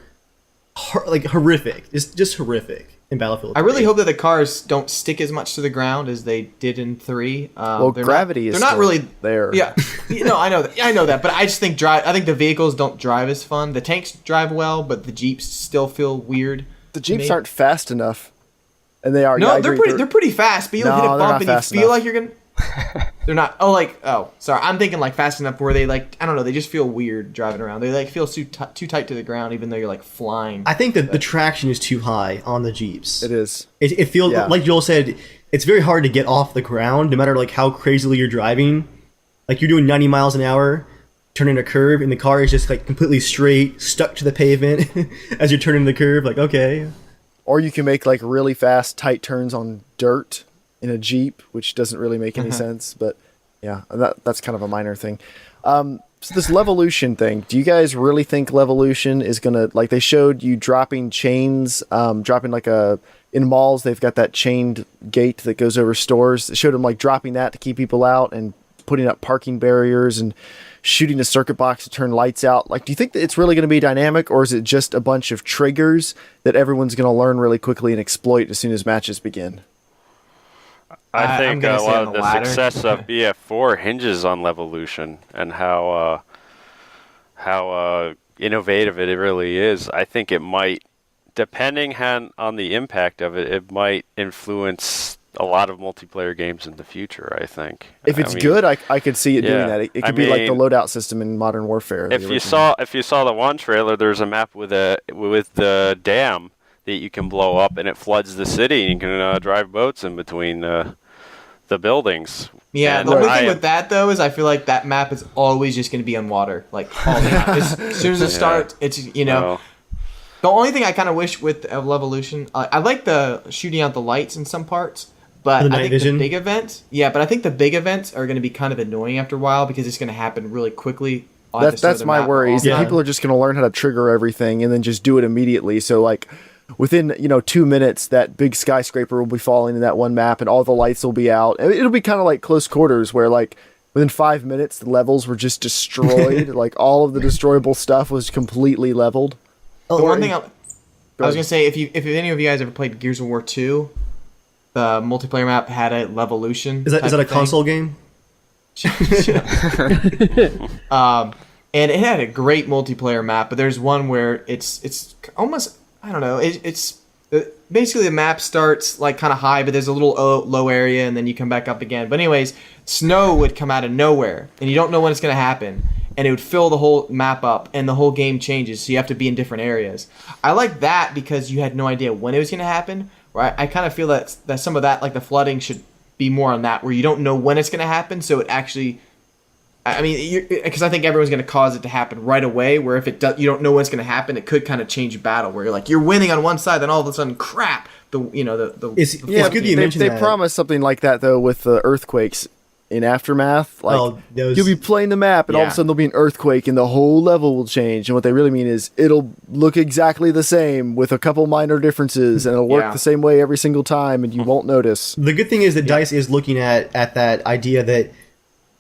like horrific. It's just horrific in Battlefield 3.
I really hope that the cars don't stick as much to the ground as they did in 3.
Well, gravity is
they're not
still
really
there.
Yeah, no, I know that. Yeah, I know that, but I just think I think the vehicles don't drive as fun. The tanks drive well, but the Jeeps still feel weird.
The Jeeps
me.
aren't fast enough, and they are.
No,
yeah, I
they're
agree.
they're pretty fast, but you'll
No,
hit a
they're
bump
not
and you
fast
feel
enough.
like you're gonna. They're not. Sorry. I'm thinking like fast enough where they like I don't know. They just feel weird driving around. They like feel too tight to the ground, even though you're like flying.
I think that the traction is too high on the Jeeps.
It is.
It feels
Yeah.
like Joel said. It's very hard to get off the ground, no matter like how crazily you're driving. Like you're doing 90 miles an hour, turning a curve, and the car is just like completely straight, stuck to the pavement as you're turning the curve. Like, okay,
Or you can make like really fast, tight turns on dirt in a Jeep, which doesn't really make any sense. But yeah, that's kind of a minor thing. So this Levolution thing, do you guys really think Levolution is gonna, like they showed you dropping chains, dropping like in malls they've got that chained gate that goes over stores. They showed them like dropping that to keep people out and putting up parking barriers and shooting a circuit box to turn lights out. Like, do you think that it's really going to be dynamic, or is it just a bunch of triggers that everyone's going to learn really quickly and exploit as soon as matches begin?
I
I'm
think
gonna
a
say
lot
on
of
the
the
latter.
success of BF4 hinges on Levolution and how innovative it really is. I think it might, depending on the impact of it, it might influence a lot of multiplayer games in the future, I think.
If it's
I mean,
good, I could see it doing
yeah.
that. It could
I
be like the
mean,
loadout system in Modern Warfare. the
If you
original.
saw the one trailer, there's a map with the dam that you can blow up, and it floods the city, and you can drive boats in between the buildings.
Yeah,
And
the only
I
thing
am-
with that though is I feel like that map is always just going to be on water, like all the time. As soon as it starts, it's
well,
The only thing I kind of wish with Levolution, I like the shooting out the lights in some parts, but
The
I
night
think
vision?
the big events, but I think the big events are going to be kind of annoying after a while because it's going to happen really quickly. I'll have to
that's
throw the
my
map
worry.
all
Is
the
that
time.
people are just going to learn how to trigger everything and then just do it immediately. So like within 2 minutes, that big skyscraper will be falling in that one map, and all the lights will be out. And it'll be kind of like Close Quarters, where like within 5 minutes the levels were just destroyed. Like all of the destroyable stuff was completely leveled.
The one thing I was
ahead.
gonna say, if any of you guys ever played Gears of War 2, the multiplayer map had a Levolution.
is that
type
a
of thing.
console game?
And it had a great multiplayer map, but there's one where it's almost, I don't know, basically the map starts like kind of high, but there's a little low area, and then you come back up again. But anyways, snow would come out of nowhere, and you don't know when it's going to happen, and it would fill the whole map up, and the whole game changes, so you have to be in different areas. I like that because you had no idea when it was going to happen. Right? I kind of feel that some of that, like the flooding, should be more on that, where you don't know when it's going to happen, so it actually... I mean, because I think everyone's going to cause it to happen right away. Where if you don't know what's going to happen, it could kind of change battle. Where you're like you're winning on one side, then all of a sudden, crap!
It's good that you
They
mentioned that.
promised something like that though with the earthquakes in Aftermath. Like,
Oh, those-
you'll be playing the map, and all of a
Yeah.
sudden there'll be an earthquake, and the whole level will change. And what they really mean is it'll look exactly the same with a couple minor differences, and it'll work
Yeah.
the same way every single time, and you won't notice.
The good thing is that DICE is looking at that idea that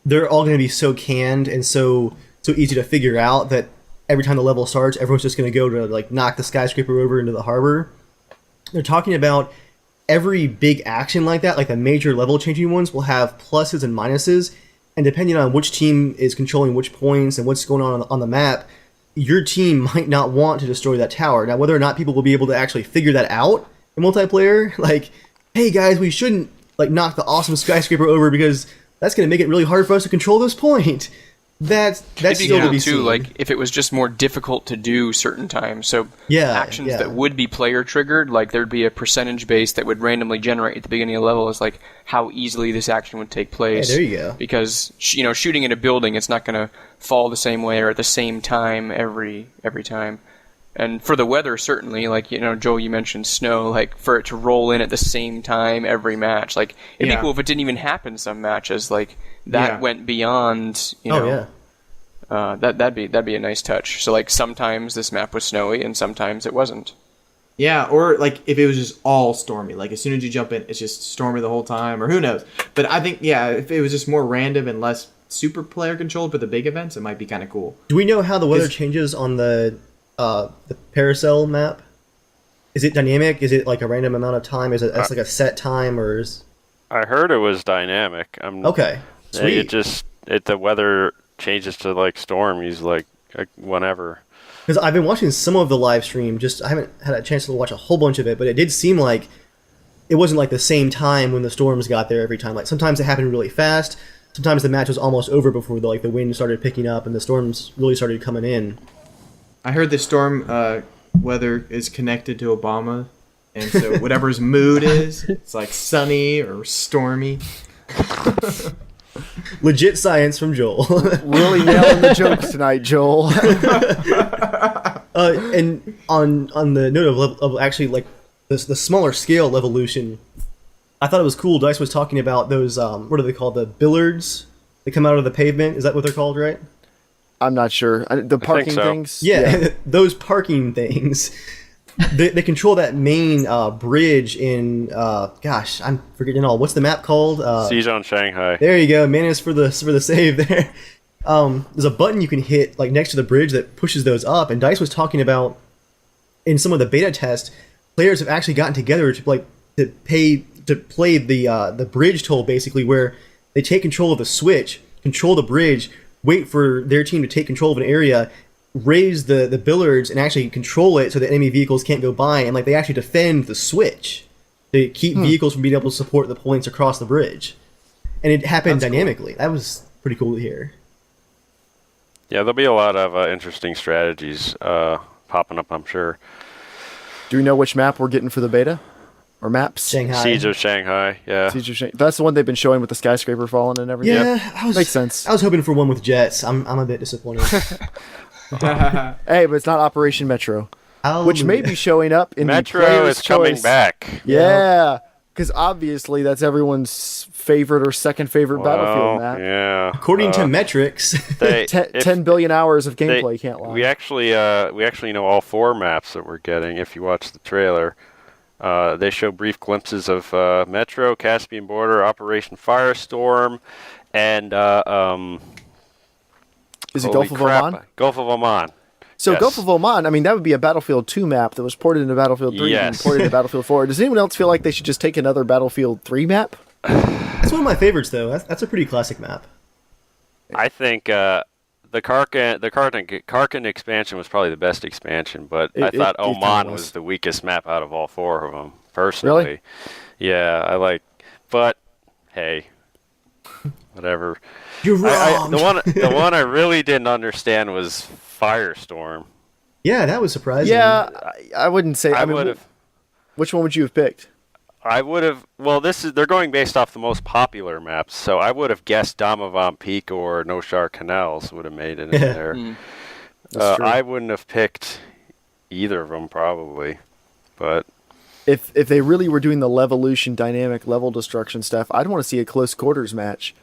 they're all going to be so canned and so easy to figure out that every time the level starts, everyone's just going to go to like knock the skyscraper over into the harbor. They're talking about every big action like that, like the major level changing ones, will have pluses and minuses, and depending on which team is controlling which points and what's going on the map, your team might not want to destroy that tower. Now, whether or not people will be able to actually figure that out in multiplayer, like, hey guys, we shouldn't like knock the awesome skyscraper over because that's going to make it really hard for us to control this point. That's
It'd be
still to
cool
be
too,
seen.
like if it was just more difficult to do certain times. So
Yeah,
actions
yeah.
that would be player triggered, like there'd be a percentage base that would randomly generate at the beginning of the level, is like how easily this action would take place.
Yeah, there you go.
Because shooting at a building, it's not going to fall the same way or at the same time every time. And for the weather, certainly, like, Joel, you mentioned snow, like, for it to roll in at the same time every match. Like, it'd
Yeah.
be cool if it didn't even happen some matches. Like, that
Yeah.
went beyond,
Oh yeah.
that'd be a nice touch. So, like, sometimes this map was snowy and sometimes it wasn't.
Yeah, or like if it was just all stormy, like as soon as you jump in, it's just stormy the whole time, or who knows. But I think, yeah, if it was just more random and less super player controlled for the big events, it might be kind of cool.
Do we know how the weather
Is-
changes on the Paracel map? Is it dynamic? Is it like a random amount of time? Is it that's like a set time, or is
I heard it was dynamic.
okay? Sweet.
The weather changes to like stormies like whenever.
Because I've been watching some of the live stream. I haven't had a chance to watch a whole bunch of it, but it did seem like it wasn't like the same time when the storms got there every time. Like sometimes it happened really fast. Sometimes the match was almost over before the wind started picking up and the storms really started coming in.
I heard the storm weather is connected to Obama, and so whatever his mood is, it's like sunny or stormy.
Legit science from Joel.
Really nailing the jokes tonight, Joel.
And on the note of actually like the smaller scale evolution, I thought it was cool. DICE was talking about those what are they called? The billards that come out of the pavement. Is that what they're called, right?
I'm not sure. The parking
so.
things?
Yeah, those parking things. They control that main bridge in gosh, I'm forgetting all. What's the map called?
Siege on Shanghai.
There you go. Mantis for the save there. There's a button you can hit like next to the bridge that pushes those up. And DICE was talking about in some of the beta tests, players have actually gotten together to play the bridge toll, basically, where they take control of the switch, control the bridge, wait for their team to take control of an area, raise the billards, and actually control it so that enemy vehicles can't go by, and like they actually defend the switch to keep vehicles from being able to support the points across the bridge. And it happened dynamically. That was pretty cool to hear.
Yeah, there'll be a lot of interesting strategies popping up, I'm sure.
Do we know which map we're getting for the beta? Or maps?
Shanghai.
Siege of Shanghai, yeah.
Siege of Shanghai. That's the one they've been showing with the skyscraper falling and everything.
Yeah,
Makes sense.
I was hoping for one with jets. I'm a bit disappointed.
Hey, but it's not Operation Metro, which may be showing up in
Metro
the player's
is coming
choice.
back.
Yeah, because obviously that's everyone's favorite or second favorite Battlefield map.
Yeah.
According to metrics.
They,
10 billion hours of gameplay, can't lie.
We actually know all 4 maps that we're getting. If you watch the trailer, they show brief glimpses of Metro, Caspian Border, Operation Firestorm, and
Is it
holy
Gulf of
crap,
Oman?
Gulf of Oman.
So
Yes.
Gulf of Oman, I mean, that would be a Battlefield 2 map that was ported into Battlefield 3 and
Yes.
ported into Battlefield 4. Does anyone else feel like they should just take another Battlefield 3 map?
That's one of my favorites, though. That's a pretty classic map.
I think the Karkin expansion was probably the best expansion, but I thought
it kinda
Oman
was.
was the weakest map out of all 4 of them, personally.
Really?
Yeah, but hey, whatever.
You're wrong.
The one I really didn't understand was Firestorm.
Yeah, that was surprising.
Yeah, I wouldn't say. I mean,
would have.
which one would you have picked?
I would have. Well, they're going based off the most popular maps, so I would have guessed Damavand Peak or Noshar Canals would have made it in there.
That's true.
I wouldn't have picked either of them probably, but
If they really were doing the Levolution dynamic level destruction stuff, I'd want to see a close quarters match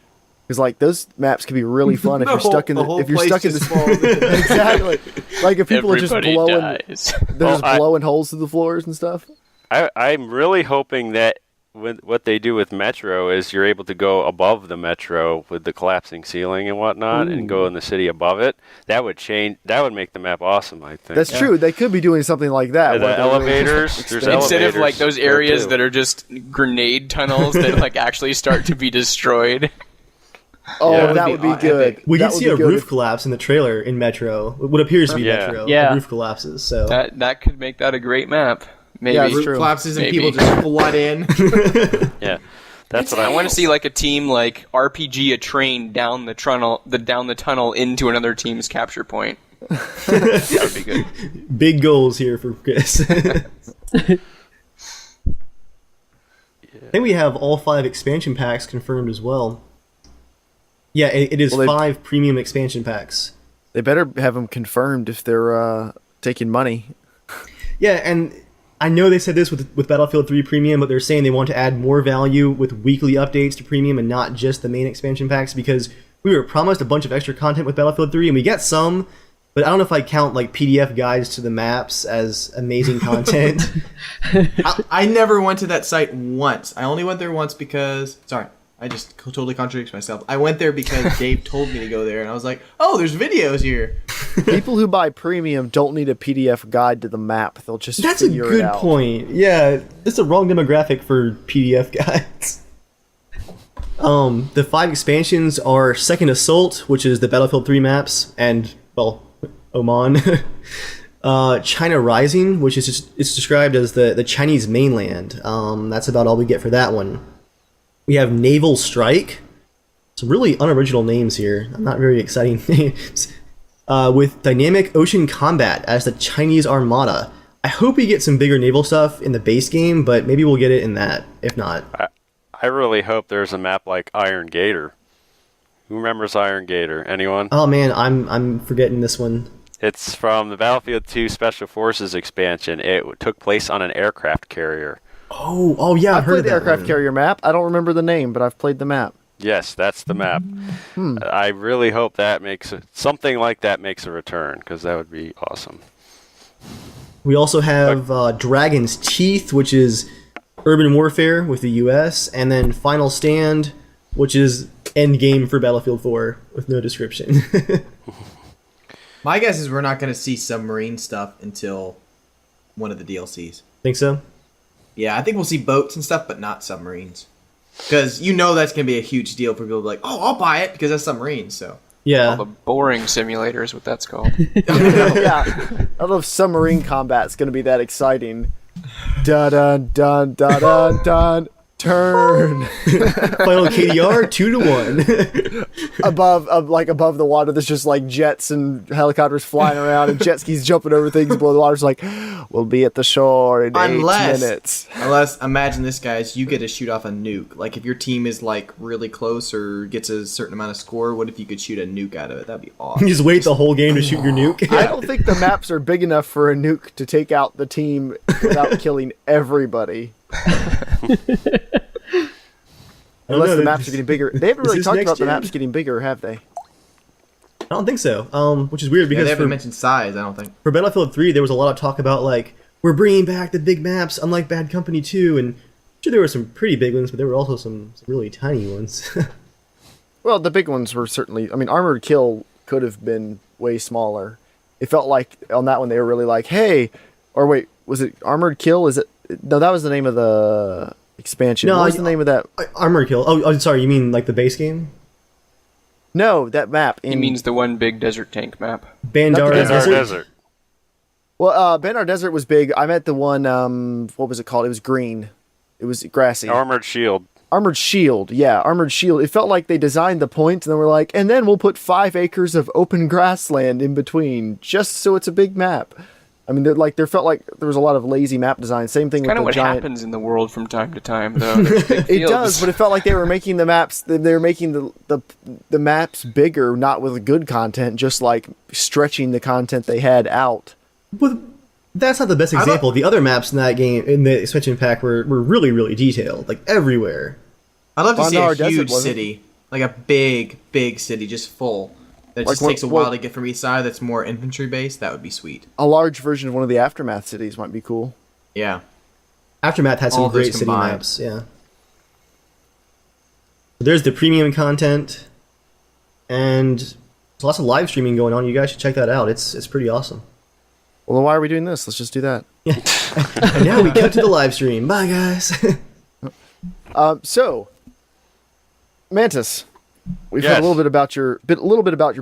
Because like those maps can be really fun if you're stuck in
whole
if you're
place
stuck in
just
the
falls into-
exactly. Like if people
Everybody
are just
dies.
blowing holes through the floors and stuff.
I'm really hoping that what they do with Metro is you're able to go above the Metro with the collapsing ceiling and whatnot, and go in the city above it. That would change. That would make the map awesome. I think.
That's true. They could be doing something like that.
The
where they're really
elevators.
just
There's
extending-
Instead of like
elevators
those
there,
areas
too.
that are just grenade tunnels that like actually start to be destroyed.
Oh,
Yeah.
that would be good.
We
That
did
would
see
be
a
good
roof
if-
collapse in the trailer in Metro. What appears to be
Yeah.
Metro.
Yeah.
A roof collapses. So
That could make that a great map. Maybe.
Yeah, it's
Roof
true.
collapses and
Maybe.
people just flood in.
Yeah, that's what
I
I
want to see like a team like RPG a train down the tunnel into another team's capture point. That would be good.
big goals here for Chris. I think we have all 5 expansion packs confirmed as well. Yeah, it is
Well,
5 premium expansion packs.
They better have them confirmed if they're taking money.
Yeah, and I know they said this with Battlefield 3 Premium, but they're saying they want to add more value with weekly updates to Premium and not just the main expansion packs, because we were promised a bunch of extra content with Battlefield 3, and we got some, but I don't know if I count like PDF guides to the maps as amazing content.
I never went to that site once. I only went there once because... Sorry, I just totally contradicted myself. I went there because Dave told me to go there, and I was like, oh, there's videos here.
People who buy premium don't need a PDF guide to the map. They'll just
That's a
figure it
good
out.
point. Yeah, it's the wrong demographic for PDF guides. The 5 expansions are Second Assault, which is the Battlefield 3 maps, and, well, Oman. China Rising, which is it's described as the Chinese mainland. That's about all we get for that one. We have Naval Strike. Some really unoriginal names here. Not very exciting names. With Dynamic Ocean Combat as the Chinese Armada. I hope we get some bigger naval stuff in the base game, but maybe we'll get it in that, if not.
I really hope there's a map like Iron Gator. Who remembers Iron Gator? Anyone?
Oh man, I'm forgetting this one.
It's from the Battlefield 2 Special Forces expansion. It took place on an aircraft carrier.
Oh yeah, I've
I've
heard
played
of
the
that
aircraft
one.
carrier map. I don't remember the name, but I've played the map.
Yes, that's the map. I really hope that something like that makes a return, because that would be awesome.
We also have Dragon's Teeth, which is urban warfare with the U.S., and then Final Stand, which is endgame for Battlefield 4 with no description.
My guess is we're not going to see submarine stuff until one of the DLCs.
Think so?
Yeah, I think we'll see boats and stuff, but not submarines. Because you know that's going to be a huge deal for people to be like, oh, I'll buy it because that's submarines, so...
Yeah.
All the boring simulator is what that's called.
Yeah, I don't know if submarine combat's going to be that exciting. Dun dun dun dun dun dun. Turn
Final KDR 2-1.
above the water. There's just like jets and helicopters flying around and jet skis jumping over things below the water. It's like, we'll be at the shore in 8 minutes.
Unless, imagine this, guys, you get to shoot off a nuke. Like, if your team is, like, really close or gets a certain amount of score, what if you could shoot a nuke out of it? That'd be awesome.
You just wait the whole game to shoot your nuke.
I don't think the maps are big enough for a nuke to take out the team without killing everybody. Unless
know,
the maps are getting bigger. They haven't really
this
talked
next
about the
gen?
maps getting bigger, have they?
I don't think so. Which is weird
Yeah,
because
they haven't
for,
mentioned size, I don't think.
for Battlefield 3, there was a lot of talk about, like, we're bringing back the big maps, unlike Bad Company 2, and sure there were some pretty big ones, but there were also some really tiny ones.
Well, the big ones were certainly... I mean, Armored Kill could have been way smaller. It felt like on that one they were really like, hey... Or wait, was it Armored Kill? Is it... No, that was the name of the expansion.
No,
what was the name of that?
Armor Kill. Oh, sorry, you mean like the base game?
No, that map.
He means the one big desert tank map.
Bandara
Not the
Bandar
Desert?
Desert.
Well, Bandar Desert was big. I meant the one, what was it called? It was green. It was grassy.
Armored Shield.
Armored Shield. Yeah, Armored Shield. It felt like they designed the point and then were like, and then we'll put 5 acres of open grassland in between, just so it's a big map. I mean, there felt like there was a lot of lazy map design. Same thing with
Kind
the
of what
giant...
happens in the world from time to time, though. There's big
It
fields.
does, but it felt like they were making the maps. They were making the maps bigger, not with good content, just like stretching the content they had out.
But that's not the best example. The other maps in that game, in the expansion pack, were really, really detailed, like everywhere.
I'd love to see
Bandar
a
Desert,
huge
wasn't it?
city. like a big city just full. That
Like
just
what-
takes a
what-
while to get from each side. That's more infantry based. That would be sweet.
A large version of one of the Aftermath cities might be cool.
Yeah.
Aftermath had some
All those
great city
combined.
maps. Yeah. There's the premium content, and there's lots of live streaming going on. You guys should check that out. It's pretty awesome.
Well, then why are we doing this? Let's just do that.
And now we cut to the live stream. Bye, guys.
So, Mantis, we've heard
Yes.
a little bit about your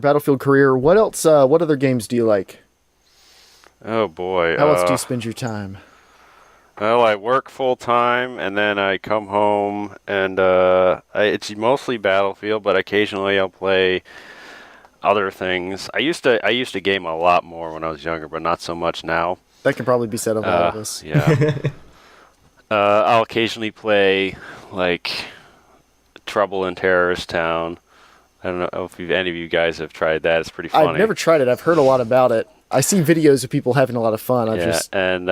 Battlefield career. What else? What other games do you like?
Oh boy.
How else do you spend your time?
Well, I work full time, and then I come home, and it's mostly Battlefield, but occasionally I'll play other things. I used to game a lot more when I was younger, but not so much now.
That can probably be said of all of us.
Yeah. I'll occasionally play like Trouble in Terrorist Town. I don't know if any of you guys have tried that. It's pretty funny.
I've never tried it. I've heard a lot about it. I see videos of people having a lot of fun.
And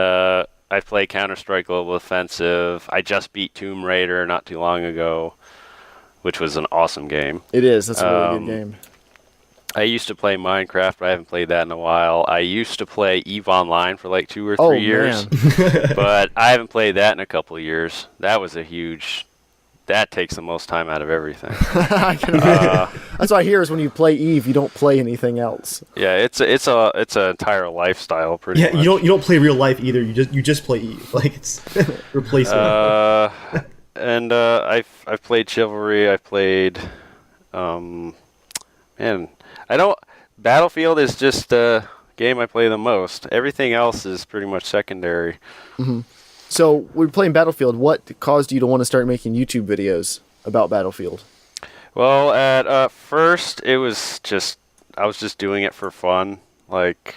I play Counter-Strike Global Offensive. I just beat Tomb Raider not too long ago, which was an awesome game.
It is. That's a really good game.
I used to play Minecraft, but I haven't played that in a while. I used to play EVE Online for like 2 or 3
Oh,
years, but I haven't played that in a couple of years. That was that takes the most time out of everything.
That's what I hear is when you play EVE, you don't play anything else.
Yeah, it's an entire lifestyle, pretty
Yeah,
much.
you don't play real life either. You just play Eve. Like it's replacement.
And I've played Chivalry. I've played, Battlefield is just the game I play the most. Everything else is pretty much secondary.
So we're playing Battlefield. What caused you to want to start making YouTube videos about Battlefield?
Well, at first it was I was just doing it for fun, like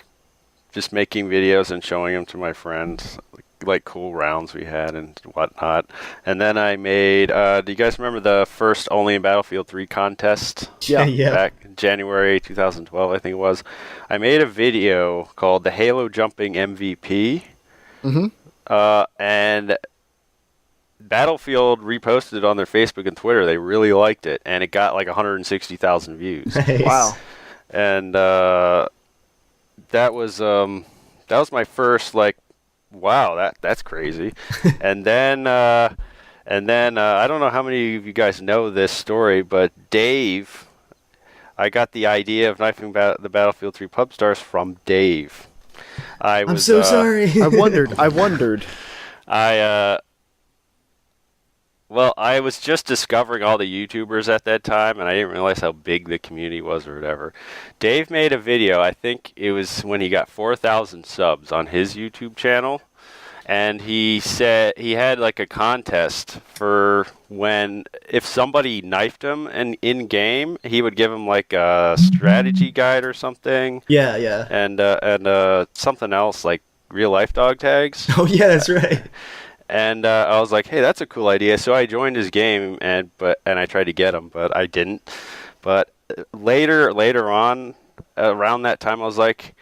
just making videos and showing them to my friends, like cool rounds we had and whatnot. And then I made. Do you guys remember the first Only in Battlefield 3 contest?
Yeah.
Yeah.
Back in January 2012, I think it was. I made a video called "The Halo Jumping MVP." And Battlefield reposted it on their Facebook and Twitter. They really liked it, and it got like 160,000 views.
Nice.
Wow.
And that was my first like, wow, that's crazy. and then I don't know how many of you guys know this story, but Dave, I got the idea of knifing the Battlefield 3 pub stars from Dave.
I'm so sorry.
I wondered.
Well, I was just discovering all the YouTubers at that time, and I didn't realize how big the community was or whatever. Dave made a video, I think it was when he got 4,000 subs on his YouTube channel, and he said he had like a contest for if somebody knifed him in game, he would give him like a strategy guide or something.
Yeah.
And something else like real life dog tags.
Oh yeah, that's right.
And I was like, hey, that's a cool idea. So I joined his game and I tried to get him, but I didn't. But later on, around that time, I was like,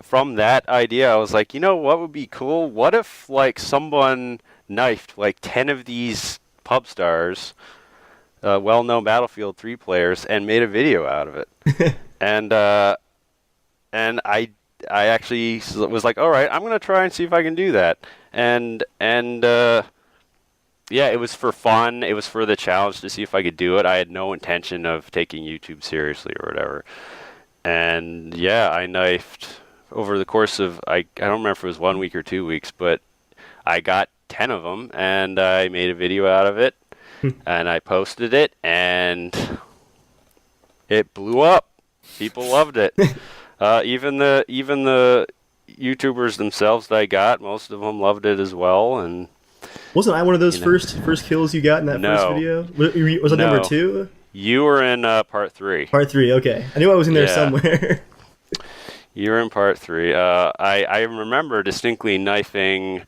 from that idea, I was like, you know what would be cool? What if like someone knifed like 10 of these pub stars, well-known Battlefield 3 players, and made a video out of it? and I actually was like, all right, I'm gonna try and see if I can do that. And yeah, it was for fun. It was for the challenge to see if I could do it. I had no intention of taking YouTube seriously or whatever. And yeah, I knifed over the course of I don't remember if it was 1 week or 2 weeks, but I got 10 of them, and I made a video out of it, and I posted it, and it blew up. People loved it. Even the YouTubers themselves that I got, most of them loved it as well. And
Wasn't I one of those first kills you got in that first video? Was it number 2?
You were in part 3.
Part 3, okay. I knew I was in there
Yeah.
somewhere.
You were in part 3. I remember distinctly knifing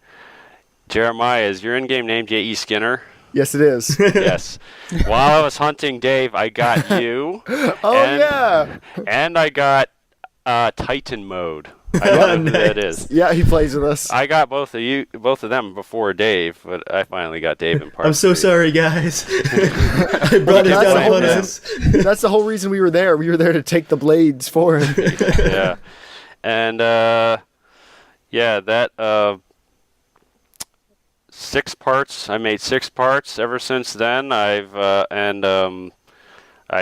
Jeremiah's. Your in-game name J.E. Skinner.
Yes, it is.
Yes. While I was hunting Dave, I got you.
Oh, yeah.
And I got Titan mode. I don't know who that is.
Yeah, he plays with us.
I got both of them before Dave, but I finally got Dave in part.
I'm so
3.
sorry, guys. I brought it
That's
down
the
upon
whole
us.
That's the whole reason we were there. We were there to take the blades for him.
Yeah, and that 6 parts. I made 6 parts ever since then. I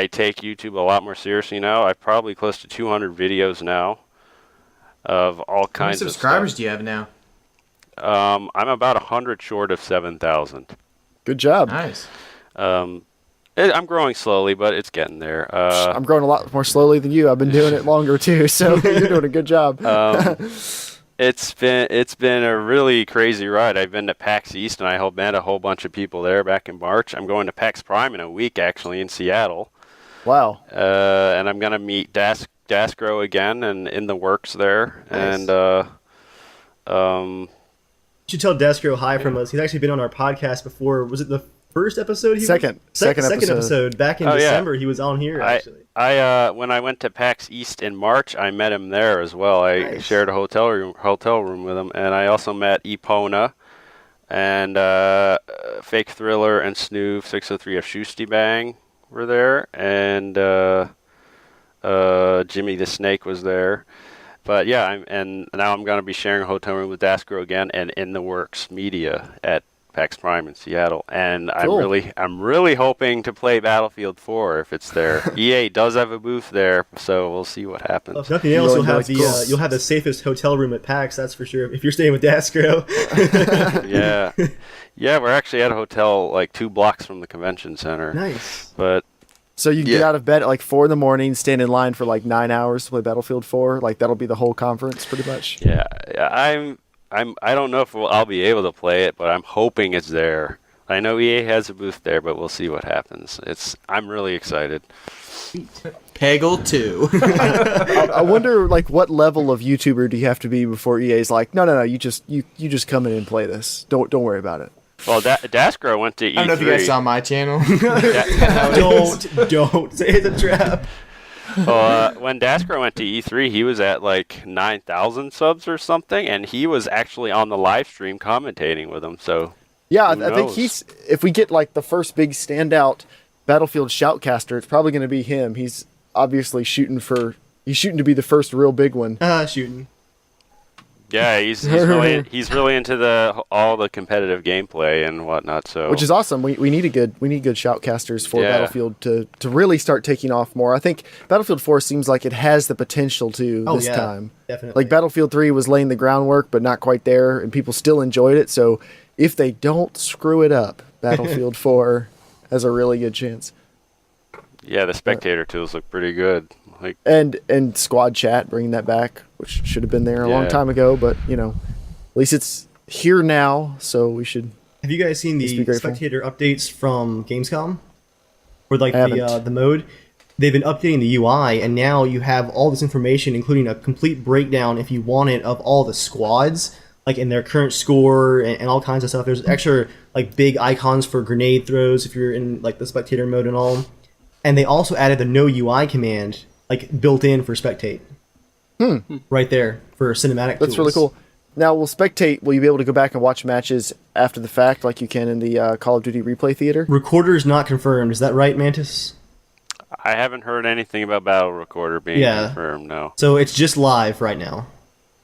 take YouTube a lot more seriously now. I've probably close to 200 videos now of all
How many
kinds of
subscribers
stuff.
do you have now?
I'm about 100 short of 7,000.
Good job.
Nice.
I'm growing slowly, but it's getting there.
I'm growing a lot more slowly than you. I've been doing it longer too, so you're doing a good job.
It's been a really crazy ride. I've been to PAX East, and I met a whole bunch of people there back in March. I'm going to PAX Prime in a week, actually, in Seattle.
Wow.
And I'm going to meet Dasgro again, and in the works there.
Nice.
And
You should tell Deskro hi from us. He's actually been on our podcast before. Was it the first episode?
Second
episode. Back in
Oh, yeah.
December, he was on here, actually.
I when I went to PAX East in March, I met him there as well. I
Nice.
shared a hotel room with him, and I also met Epona and Fake Thriller and Snoof 603 of Shoosty Bang were there, and Jimmy the Snake was there. But yeah, now I'm going to be sharing a hotel room with Dasgro again, and In the Works Media at PAX Prime in Seattle, and
Cool.
I'm really hoping to play Battlefield 4 if it's there. EA does have a booth there, so we'll see what happens.
If nothing else,
Really nice. Cool.
you'll have the safest hotel room at PAX, that's for sure. If you're staying with Deskro.
Yeah, we're actually at a hotel like 2 blocks from the convention center.
Nice.
But
So you get
Yeah.
out of bed at like 4 a.m, stand in line for like 9 hours to play Battlefield 4. Like that'll be the whole conference, pretty much.
yeah, I don't know if I'll be able to play it, but I'm hoping it's there. I know EA has a booth there, but we'll see what happens. I'm really excited.
Peggle 2.
I wonder like what level of YouTuber do you have to be before EA's like, no, you just come in and play this. Don't worry about it.
Well, Dasgro went to E3.
I don't know if you guys saw my channel.
Don't say it's a trap.
When Dasgro went to E3, he was at like 9,000 subs or something, and he was actually on the live stream commentating with them. So
Yeah,
Who
I think
knows?
if we get like the first big standout Battlefield shoutcaster, it's probably going to be him. He's obviously shooting to be the first real big one.
Shooting.
yeah, he's really into all the competitive gameplay and whatnot. So
Which is awesome. We need good shoutcasters for
Yeah.
Battlefield to really start taking off more. I think Battlefield 4 seems like it has the potential to
Oh,
this
yeah,
time.
definitely.
Like Battlefield 3 was laying the groundwork, but not quite there, and people still enjoyed it. So if they don't screw it up, Battlefield 4 has a really good chance.
yeah, the spectator tools look pretty good. Like
And squad chat, bringing that back, which should have been there a long
Yeah.
time ago, but at least it's here now, so we should.
Have you guys seen
Just be
the
grateful.
spectator updates from Gamescom? Or like
I haven't.
the mode? They've been updating the UI, and now you have all this information, including a complete breakdown, if you want it, of all the squads, like in their current score and all kinds of stuff. There's extra like big icons for grenade throws if you're in like the spectator mode and all. And they also added the no UI command, like built in for spectate. Right there for cinematic.
That's really
tools.
cool. Now, will you be able to go back and watch matches after the fact, like you can in the Call of Duty replay theater?
Recorder's not confirmed. Is that right, Mantis?
I haven't heard anything about Battle Recorder being
Yeah.
confirmed. No.
So it's just live right now.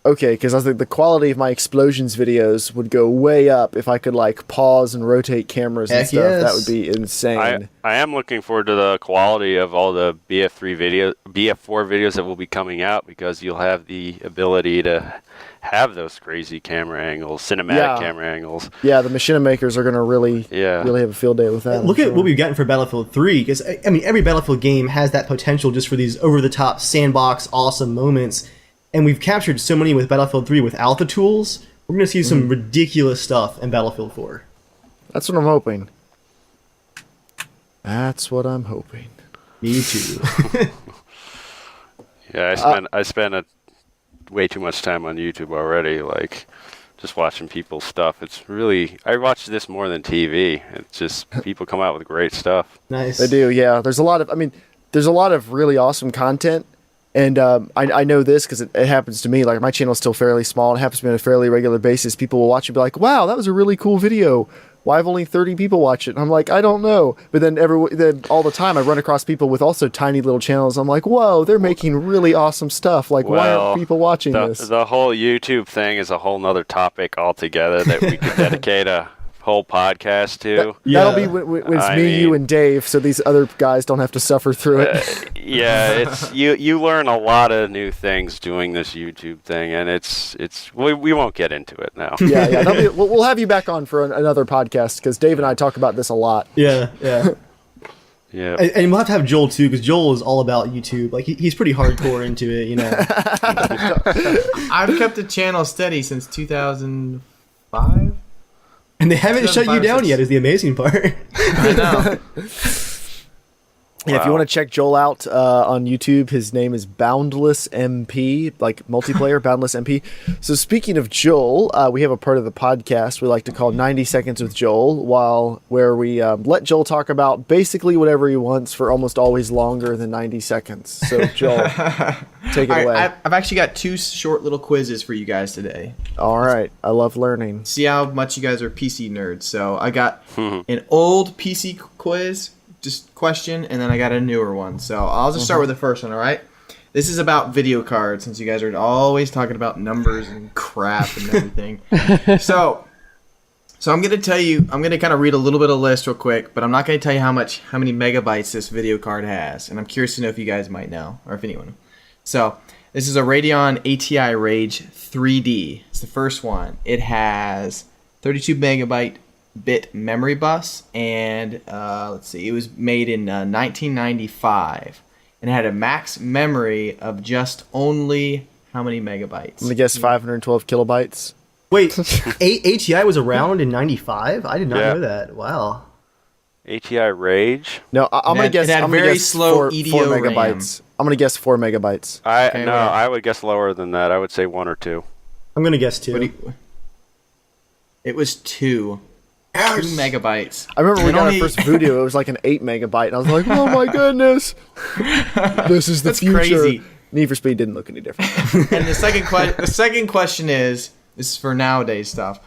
Okay, because I was like, the quality of my explosions videos would go way up if I could like pause and rotate cameras and
Heck
stuff. That
yes.
would be insane.
I am looking forward to the quality of all the BF4 videos that will be coming out, because you'll have the ability to have those crazy camera angles, cinematic
Yeah.
camera angles.
Yeah, the machine makers are going to really
Yeah.
have a field day with that.
Look
I'm
at
sure.
what we've gotten for Battlefield 3, because I mean, every Battlefield game has that potential just for these over-the-top sandbox awesome moments, and we've captured so many with Battlefield 3 without the tools. We're going to see some ridiculous stuff in Battlefield 4.
That's what I'm hoping. That's what I'm hoping.
Me too.
Yeah, I spend way too much time on YouTube already, like just watching people's stuff. It's really, I watch this more than TV. It's just people come out with great stuff.
Nice.
They do, yeah. There's a lot of really awesome content, And I know this because it happens to me. Like, my channel is still fairly small. And it happens to me on a fairly regular basis. People will watch and be like, wow, that was a really cool video. Why have only 30 people watch it? And I'm like, I don't know. But then then all the time I run across people with also tiny little channels. I'm like, whoa, they're making really awesome stuff. Like, why aren't people watching this?
The whole YouTube thing is a whole nother topic altogether that we could dedicate a whole podcast to.
That'll be when it's me, you, and Dave, so these other guys don't have to suffer through it.
It's you learn a lot of new things doing this YouTube thing, and we won't get into it now.
Yeah. We'll have you back on for another podcast because Dave and I talk about this a lot.
Yeah.
Yeah.
And we'll have to have Joel too, because Joel is all about YouTube. Like, he's pretty hardcore into it, you know.
I've kept the channel steady since 2005.
And they haven't shut you down yet, is the amazing part.
I know.
Yeah, if you want to check Joel out on YouTube, his name is Boundless MP, like multiplayer, Boundless MP. So speaking of Joel, we have a part of the podcast we like to call 90 Seconds with Joel, where we let Joel talk about basically whatever he wants for almost always longer than 90 seconds. So Joel, take it away.
I've actually got 2 short little quizzes for you guys today.
All right, I love learning.
See how much you guys are PC nerds. So I got an old PC quiz, just question, and then I got a newer one. So I'll just start with the first one, all right? This is about video cards, since you guys are always talking about numbers and crap and everything. So I'm going to tell you, I'm going to kind of read a little bit of list real quick, but I'm not going to tell you how many megabytes this video card has. And I'm curious to know if you guys might know, or if anyone. So this is a Radeon ATI Rage 3D. It's the first one. It has 32 megabyte bit memory bus, and let's see, it was made in 1995, and it had a max memory of just only how many megabytes?
I'm gonna guess 512 kilobytes.
Wait, ATI was around in 95? I did not know that. Wow.
ATI Rage?
No, I'm gonna guess.
It had
I'm gonna
very
guess
slow
4
EDO
megabytes. I'm gonna guess 4 megabytes.
I would guess lower than that. I would say 1 or 2.
I'm gonna guess 2.
It was 2. 2 megabytes.
I remember we got our first Voodoo. It was like an 8 megabyte, and I was like, "Oh my goodness, this is the
That's
future."
crazy.
Need for Speed didn't look any different.
And the second question is, this is for nowadays stuff.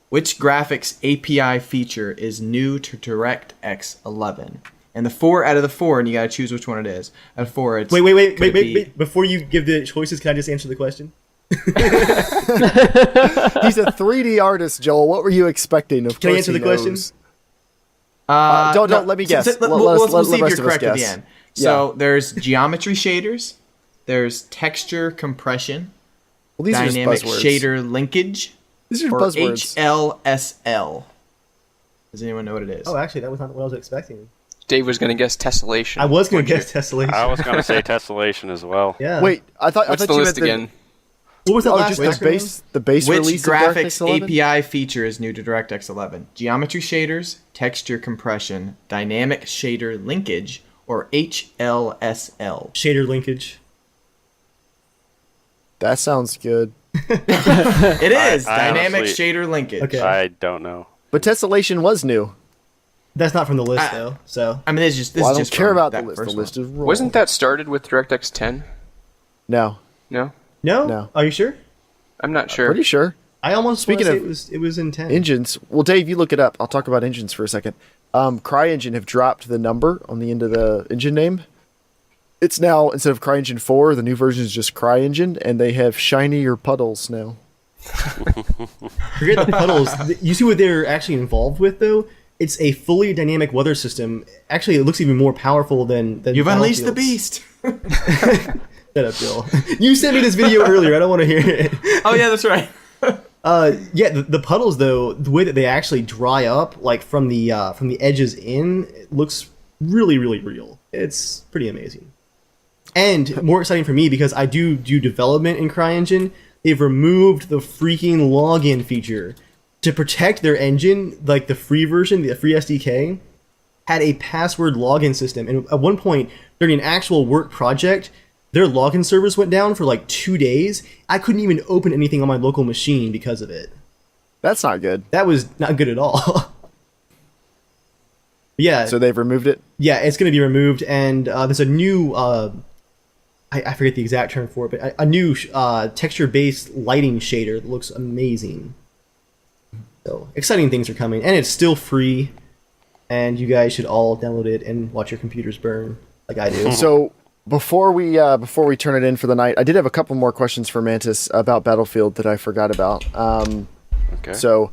Which graphics API feature is new to DirectX 11? And the 4 out of the 4, and you gotta choose which one it is. Out of 4, it's
wait. Before you give the choices, can I just answer the question?
He's a 3D artist, Joel. What were you expecting? Of
Can I
course
answer
he
the question?
knows. Don't let me guess.
We'll see if
rest
you're
of us
correct at the
guess.
end. So there's geometry shaders, there's texture compression,
Well, these
dynamic
are just buzzwords.
shader linkage,
These are
or
buzzwords.
HLSL. Does anyone know what it is?
Oh, actually, that was not what I was expecting.
Dave was going to guess tessellation.
I was going to guess tessellation.
I was going to say tessellation as well.
Yeah.
Wait, I thought
What's
you
the list
had
again?
What was that last
just
acronym?
the base
Which
release
graphics
of DirectX 11?
API feature is new to DirectX 11? Geometry shaders, texture compression, dynamic shader linkage, or HLSL?
Shader linkage.
That sounds good.
It is
I
dynamic
honestly-
shader linkage.
Okay.
I don't know.
But tessellation was new.
That's not from the list, though. So
I mean, this
Well, I
is
don't
just
care
from
about the
that
list. The
first
list
one.
is wrong.
Wasn't that started with DirectX 10?
No,
No?
no. Are you sure?
I'm not sure.
pretty sure.
I almost want to
Speaking
say
of
it was in 10.
Engines. Well, Dave, you look it up. I'll talk about engines for a second. CryEngine have dropped the number on the end of the engine name. It's now, instead of CryEngine 4, the new version is just CryEngine, and they have shinier puddles now.
Forget the puddles. You see what they're actually involved with, though? It's a fully dynamic weather system. Actually, it looks even more powerful than
You've unleashed the
Battlefield's.
beast.
Shut up, Bill. You sent me this video earlier. I don't want to hear it.
Oh yeah, that's right.
Yeah, the puddles though, the way that they actually dry up, like from the edges in, it looks really, really real. It's pretty amazing. And more exciting for me because I do development in CryEngine. They've removed the freaking login feature to protect their engine. Like the free version, the free SDK, had a password login system, and at one point during an actual work project, their login servers went down for like 2 days. I couldn't even open anything on my local machine because of it.
That's not good.
That was not good at all. Yeah.
So they've removed it?
Yeah, it's going to be removed, and there's a new I forget the exact term for it, but a new texture-based lighting shader that looks amazing. So exciting things are coming, and it's still free. And you guys should all download it and watch your computers burn like I do.
So before we turn it in for the night, I did have a couple more questions for Mantis about Battlefield that I forgot about.
Okay.
So,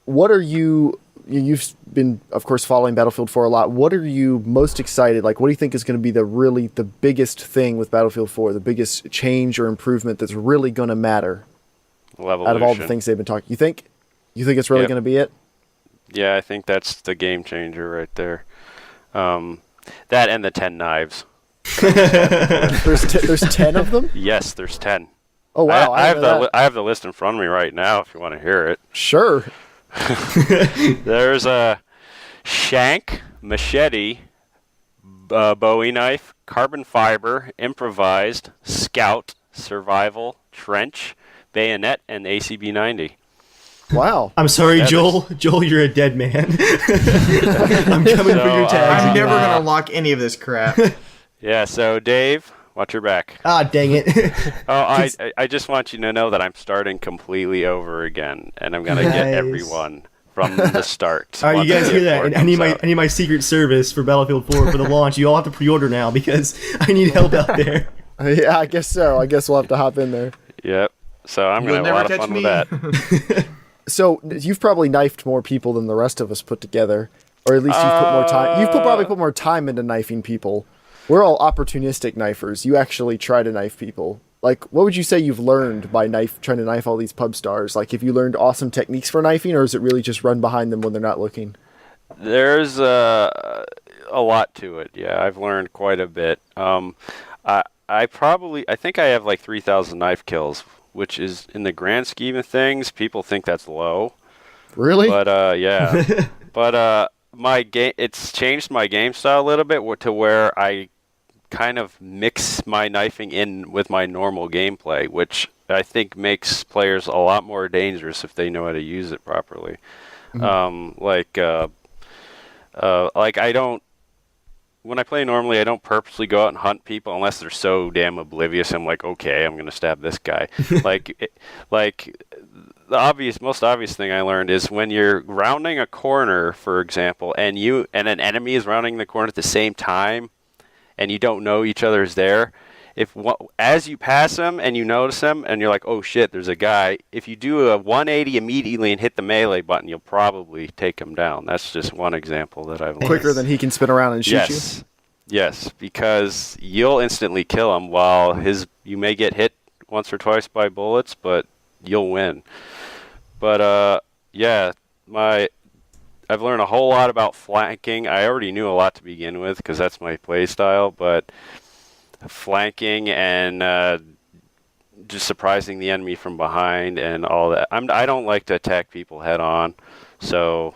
what are you've been, of course, following Battlefield 4 a lot. What are you most excited? Like, what do you think is going to be the biggest thing with Battlefield 4, the biggest change or improvement that's really going to matter out of all the things they've been talking? You think it's really going to be it?
Yeah, I think that's the game changer right there. That and the 10 knives.
There's 10 of them?
Yes, there's 10.
Oh wow!
I have the list in front of me right now. If you want to hear it.
Sure.
There's a shank, machete, Bowie knife, carbon fiber, improvised, scout, survival, trench, bayonet, and ACB 90.
Wow.
I'm sorry, Joel. Joel, you're a dead man. I'm coming for your tags.
I'm never gonna unlock any of this crap.
Yeah. So Dave, watch your back.
Ah, dang it.
I just want you to know that I'm starting completely over again, and I'm gonna get everyone from the start.
All right, you guys hear that? And I need my Secret Service for Battlefield 4 for the launch. You all have to pre-order now because I need help out there.
Yeah, I guess so. I guess we'll have to hop in there.
Yep. So I'm gonna have a lot of fun with that.
So you've probably knifed more people than the rest of us put together, or at least you've put more time. You've probably put more time into knifing people. We're all opportunistic knifers. You actually try to knife people. Like, what would you say you've learned by trying to knife all these pub stars? Like, have you learned awesome techniques for knifing, or is it really just run behind them when they're not looking?
There's a lot to it. Yeah, I've learned quite a bit. I think I have like 3,000 knife kills, which is, in the grand scheme of things, people think that's low.
Really?
But yeah. But it's changed my game style a little bit to where I kind of mix my knifing in with my normal gameplay, which I think makes players a lot more dangerous if they know how to use it properly. Mm-hmm. When I play normally, I don't purposely go out and hunt people unless they're so damn oblivious. I'm like, okay, I'm gonna stab this guy. The most obvious thing I learned is when you're rounding a corner, for example, and an enemy is rounding the corner at the same time, and you don't know each other is there. As you pass them and you notice them, and you're like, oh shit, there's a guy. If you do a 180 immediately and hit the melee button, you'll probably take him down. That's just one example that I've learned.
Quicker than he can spin around and shoot you?
Yes, because you'll instantly kill him while you may get hit once or twice by bullets, but you'll win. But I've learned a whole lot about flanking. I already knew a lot to begin with because that's my play style, but flanking and just surprising the enemy from behind and all that. I don't like to attack people head on, so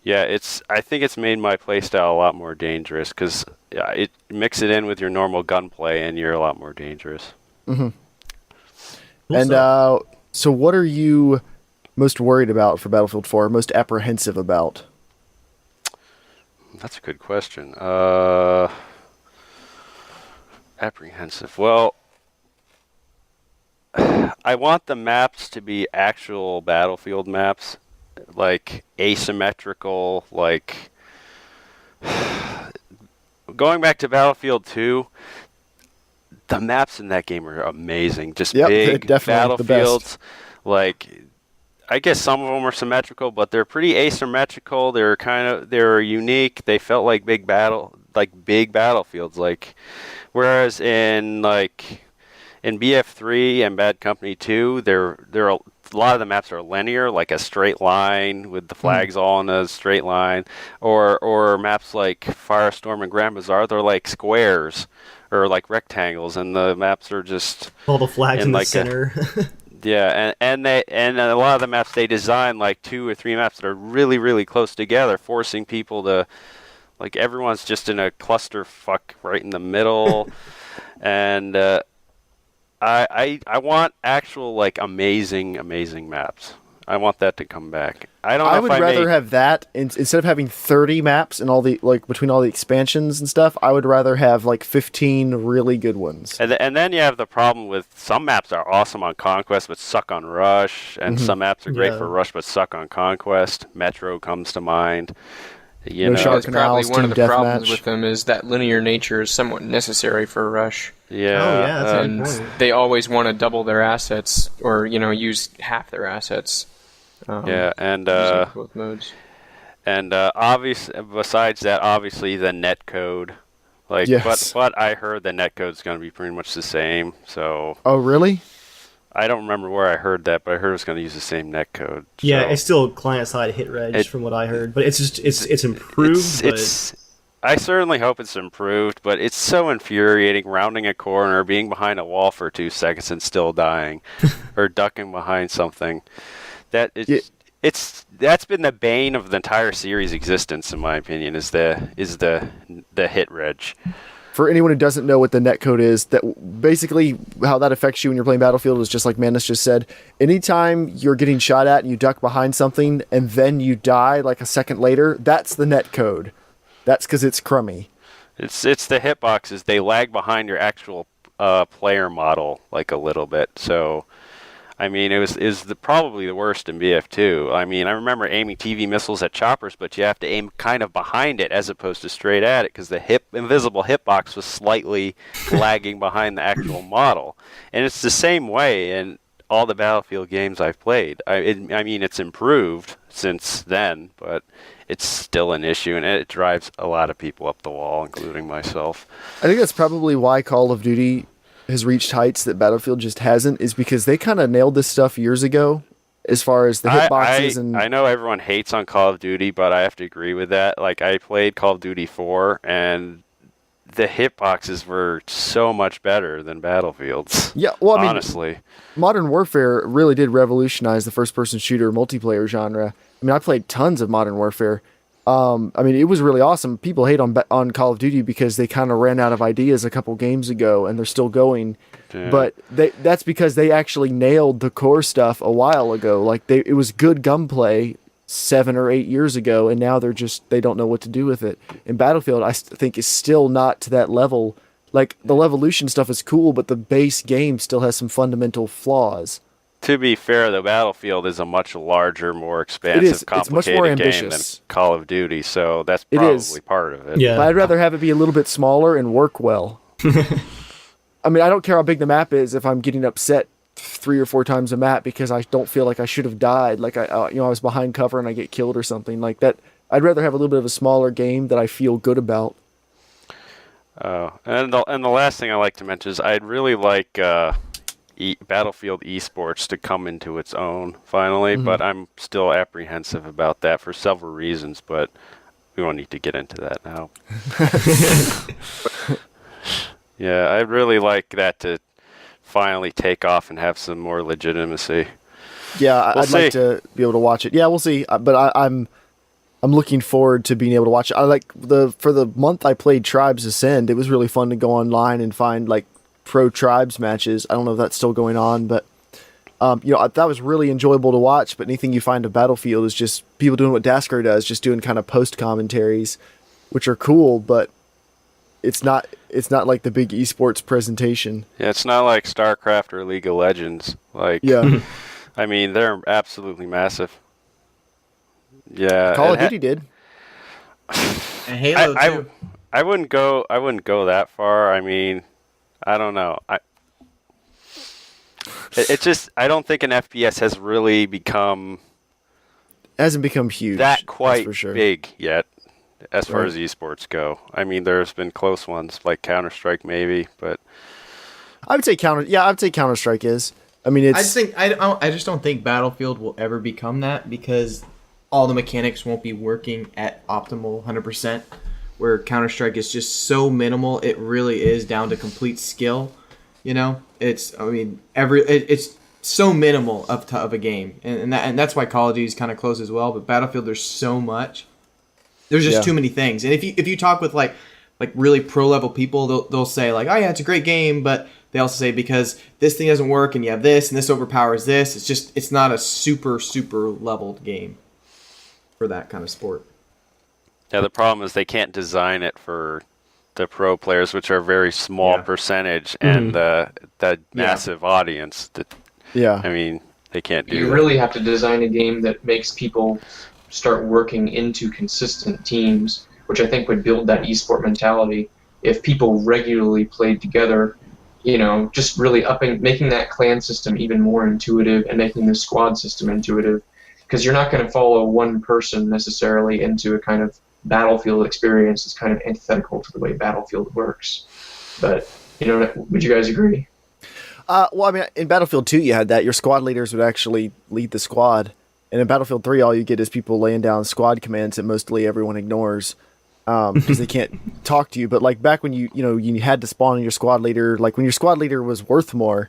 yeah, I think it's made my playstyle a lot more dangerous because it mix it in with your normal gunplay and you're a lot more dangerous.
Mm-hmm. And so what are you most worried about for Battlefield 4? Most apprehensive about?
That's a good question. Apprehensive. Well, I want the maps to be actual Battlefield maps, like asymmetrical, like going back to Battlefield 2, the maps in that game are amazing. Just big battlefields. Like, I guess some of them are symmetrical, but they're pretty asymmetrical. They're unique. They felt like big battlefields. Like, whereas in BF3 and Bad Company 2, a lot of the maps are linear, like a straight line with the flags all in a straight line, or maps like Firestorm and Grand Bazaar, they're like squares or like rectangles, and the maps are just
all the flags in the center.
Yeah, and a lot of the maps they design like 2 or 3 maps that are really, really close together, forcing people to, like, everyone's just in a clusterfuck right in the middle, and I want actual, like, amazing maps. I want that to come back. I don't know
I
if
would rather have that instead of having 30 maps and all the between all the expansions and stuff. I would rather have 15 really good ones.
And then you have the problem with some maps are awesome on Conquest but suck on Rush, and some maps are great for Rush but suck on Conquest. Metro comes to mind. You know,
Shark
That's probably
Canals,
one of
Team
the problems
Deathmatch.
with them is that linear nature is somewhat necessary for Rush.
yeah.
Oh, yeah, that's a
And
good point.
they always want to double their assets, or use half their assets.
Yeah, and
Using both modes.
besides that, obviously the netcode.
Yes.
But I heard the netcode's going to be pretty much the same. So
Oh, really?
I don't remember where I heard that, but I heard it was going to use the same netcode.
Yeah,
so.
it's still client-side hit reg from what I heard, but it's just it's improved.
I certainly hope it's improved, but it's so infuriating rounding a corner, being behind a wall for 2 seconds and still dying, or ducking behind something. That's been the bane of the entire series' existence, in my opinion. Is the hit reg.
For anyone who doesn't know what the netcode is, that basically how that affects you when you're playing Battlefield is just like Mantis just said. Anytime you're getting shot at and you duck behind something and then you die a second later, that's the netcode. That's because it's crummy.
It's the hitboxes. They lag behind your actual player model a little bit. So, I mean, it was probably the worst in BF2. I mean, I remember aiming TV missiles at choppers, but you have to aim kind of behind it as opposed to straight at it because the invisible hitbox was slightly lagging behind the actual model. And it's the same way in all the Battlefield games I've played. I mean, it's improved since then, but it's still an issue, and it drives a lot of people up the wall, including myself.
I think that's probably why Call of Duty has reached heights that Battlefield just hasn't, is because they kind of nailed this stuff years ago as far as the hitboxes.
I know everyone hates on Call of Duty, but I have to agree with that. I played Call of Duty 4, and the hitboxes were so much better than Battlefield's.
Yeah, well, I mean,
honestly.
Modern Warfare really did revolutionize the first-person shooter multiplayer genre. I mean, I played tons of Modern Warfare. I mean, it was really awesome. People hate on Call of Duty because they kind of ran out of ideas a couple games ago, and they're still going.
Yeah.
But that's because they actually nailed the core stuff a while ago. It was good gunplay 7 or 8 years ago, and now they don't know what to do with it. And Battlefield, I think, is still not to that level. The Levolution stuff is cool, but the base game still has some fundamental flaws.
To be fair, the Battlefield is a much larger, more expansive, complicated game than Call of Duty, so that's probably part of it.
Yeah.
But I'd rather have it be a little bit smaller and work well. I mean, I don't care how big the map is if I'm getting upset 3 or 4 times a map because I don't feel like I should have died, I was behind cover and I get killed or something like that. I'd rather have a little bit of a smaller game that I feel good about.
And the last thing I like to mention is I'd really like Battlefield esports to come into its own finally, but I'm still apprehensive about that for several reasons, but we won't need to get into that now. Yeah, I'd really like that to finally take off and have some more legitimacy.
Yeah,
We'll
I'd
see.
like to be able to watch it. Yeah, we'll see. But I'm looking forward to being able to watch it. For the month I played Tribes Ascend, it was really fun to go online and find pro tribes matches. I don't know if that's still going on, but that was really enjoyable to watch. But anything you find of Battlefield is just people doing what Dasker does, just doing kind of post commentaries, which are cool, but it's not like the big esports presentation.
Yeah, it's not like StarCraft or League of Legends.
Yeah.
I mean, they're absolutely massive. Yeah,
Call of Duty did.
And Halo too.
I wouldn't go that far. I mean, I don't know. It's just I don't think an FPS has really become
Hasn't become huge.
that quite
that's for sure.
big yet, as far
Right.
as esports go. I mean, there's been close ones like Counter-Strike maybe, but
I would say Counter-Strike is. I mean, it's
I just don't think Battlefield will ever become that because all the mechanics won't be working at optimal 100%. Where Counter-Strike is just so minimal, it really is down to complete skill. It's so minimal of a game, and that's why Call of Duty is kind of close as well. But Battlefield, there's so much. There's just too many things, and if you talk with like really pro level people, they'll say oh yeah, it's a great game, but they also say because this thing doesn't work and you have this and this overpowers this, it's not a super leveled game for that kind of sport.
Yeah, the problem is they can't design it for the pro players, which are a very small percentage, and the massive audience. I mean, they can't do
You
that.
really have to design a game that makes people start working into consistent teams, which I think would build that esport mentality. If people regularly played together, just really making that clan system even more intuitive and making the squad system intuitive, because you're not going to follow one person necessarily into a kind of Battlefield experience. It's kind of antithetical to the way Battlefield works. But, would you guys agree?
Well, I mean, in Battlefield 2, you had that. Your squad leaders would actually lead the squad. And in Battlefield 3, all you get is people laying down squad commands that mostly everyone ignores because they can't talk to you. But like back when you had to spawn in your squad leader, like when your squad leader was worth more,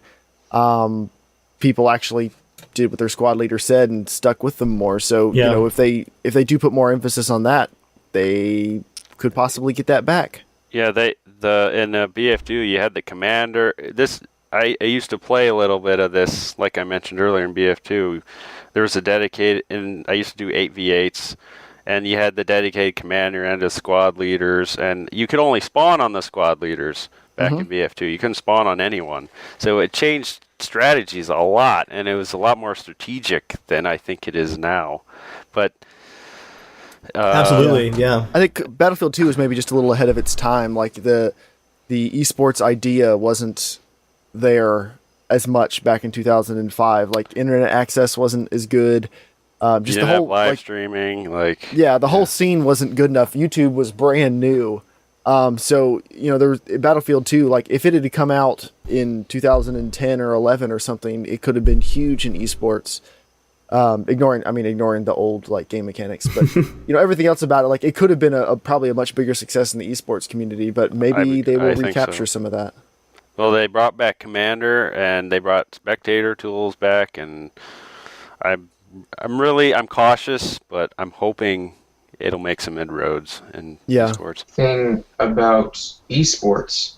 people actually did what their squad leader said and stuck with them more. So, if they do put more emphasis on that, they could possibly get that back.
Yeah, in BF2 you had the commander. I used to play a little bit of this, like I mentioned earlier in BF2. There was a dedicated, and I used to do 8v8s, and you had the dedicated commander and the squad leaders, and you could only spawn on the squad leaders back in BF2. You couldn't spawn on anyone. So it changed strategies a lot, and it was a lot more strategic than I think it is now. But
absolutely, yeah.
I think Battlefield 2 was maybe just a little ahead of its time. Like the esports idea wasn't there as much back in 2005. Like internet access wasn't as good. Just the whole
live streaming,
the whole scene wasn't good enough. YouTube was brand new. So there was Battlefield 2. Like if it had come out in 2010 or 11 or something, it could have been huge in esports. Ignoring the old game mechanics, but everything else about it, like it could have been probably a much bigger success in the esports community. But maybe they will recapture some of that.
Well, they brought back Commander and they brought spectator tools back, and I'm cautious, but I'm hoping it'll make some inroads in esports.
The thing about esports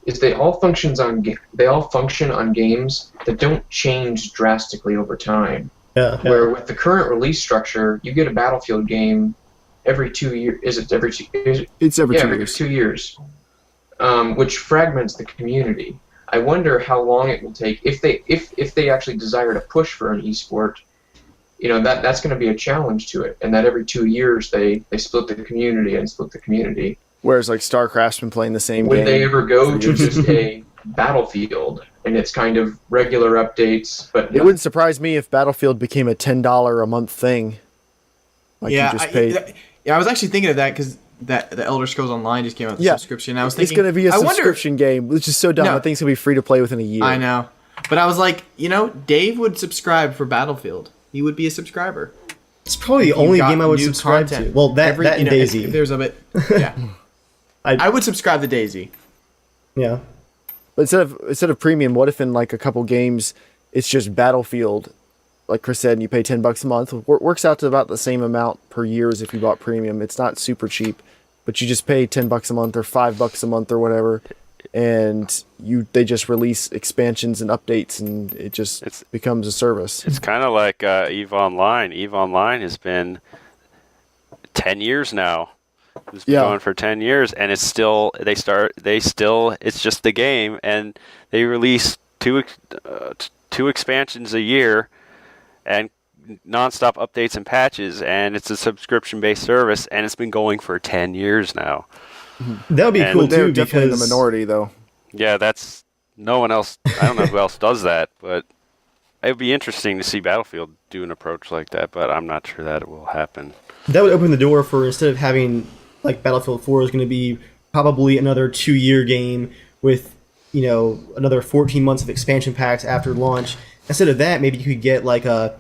is they all function on games that don't change drastically over time. Where with the current release structure, you get a Battlefield game every 2 years. Is it every 2 years?
It's every 2 years.
Every 2 years, which fragments the community. I wonder how long it will take if they actually desire to push for an esport. That's going to be a challenge to it, and that every 2 years they split the community.
Whereas like StarCraft's been playing the same game.
Would they ever go to just a Battlefield and it's kind of regular updates? But
it wouldn't surprise me if Battlefield became a $10 a month thing. Like you just paid.
I was actually thinking of that because the Elder Scrolls Online just came out with a subscription. I was thinking
it's going to be a subscription game, which is so dumb. I think it's going to be free to play within a year.
I know, but I was like, Dave would subscribe for Battlefield. He would be a subscriber.
It's probably the only game I would subscribe to. Well, that and DayZ.
If there's a bit, yeah. I would subscribe to DayZ.
Yeah.
But instead of premium, what if in like a couple games it's just Battlefield, like Chris said, and you pay $10 a month? Works out to about the same amount per year as if you bought premium. It's not super cheap, but you just pay $10 a month or $5 a month or whatever, and they just release expansions and updates, and it becomes a service.
It's kind of like EVE Online. EVE Online has been 10 years now. It's been going for 10 years, and it's still it's just the game, and they release two expansions a year and nonstop updates and patches, and it's a subscription-based service, and it's been going for 10 years now.
That would be cool too,
definitely
because
the minority though.
Yeah, that's no one else. I don't know who else does that, but it would be interesting to see Battlefield do an approach like that, but I'm not sure that it will happen.
That would open the door for, instead of having like Battlefield 4 is going to be probably another 2-year game with another 14 months of expansion packs after launch. Instead of that, maybe you could get like a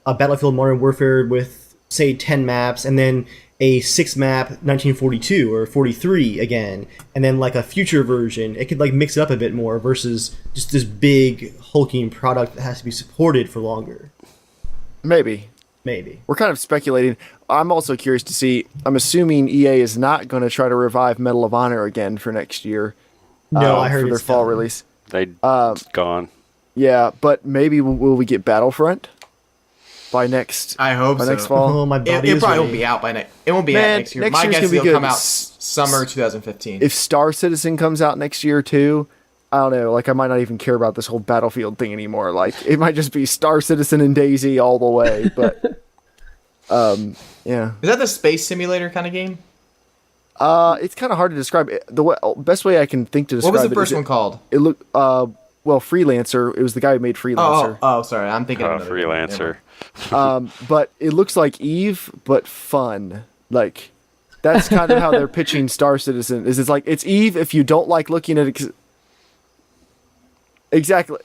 Battlefield Modern Warfare with say 10 maps, and then a 6-map 1942 or 43 again, and then like a future version. It could like mix it up a bit more versus just this big hulking product that has to be supported for longer.
Maybe. We're kind of speculating. I'm also curious to see. I'm assuming EA is not going to try to revive Medal of Honor again for next year.
No, I heard
for their
it's
fall
done.
release.
They gone.
Yeah, but maybe will we get Battlefront by next?
I hope
by
so.
next fall.
Oh, my body
It
is
probably
ready.
won't be out by next. It won't be
Man,
out next year.
next
My
year's
guess
gonna
is
be
it'll
good.
come out summer 2015.
If Star Citizen comes out next year too, I don't know. Like I might not even care about this whole Battlefield thing anymore. Like it might just be Star Citizen and DayZ all the way. But yeah,
Is that the space simulator kind of game?
it's kind of hard to describe. Best way I can think to describe
What was the
it
first
is
one called?
It looked well, Freelancer. It was the guy who made Freelancer.
Oh, sorry. I'm thinking of another game.
Freelancer.
But it looks like Eve, but fun. Like that's kind of how they're pitching Star Citizen. It's like it's Eve if you don't like looking at it. Exactly.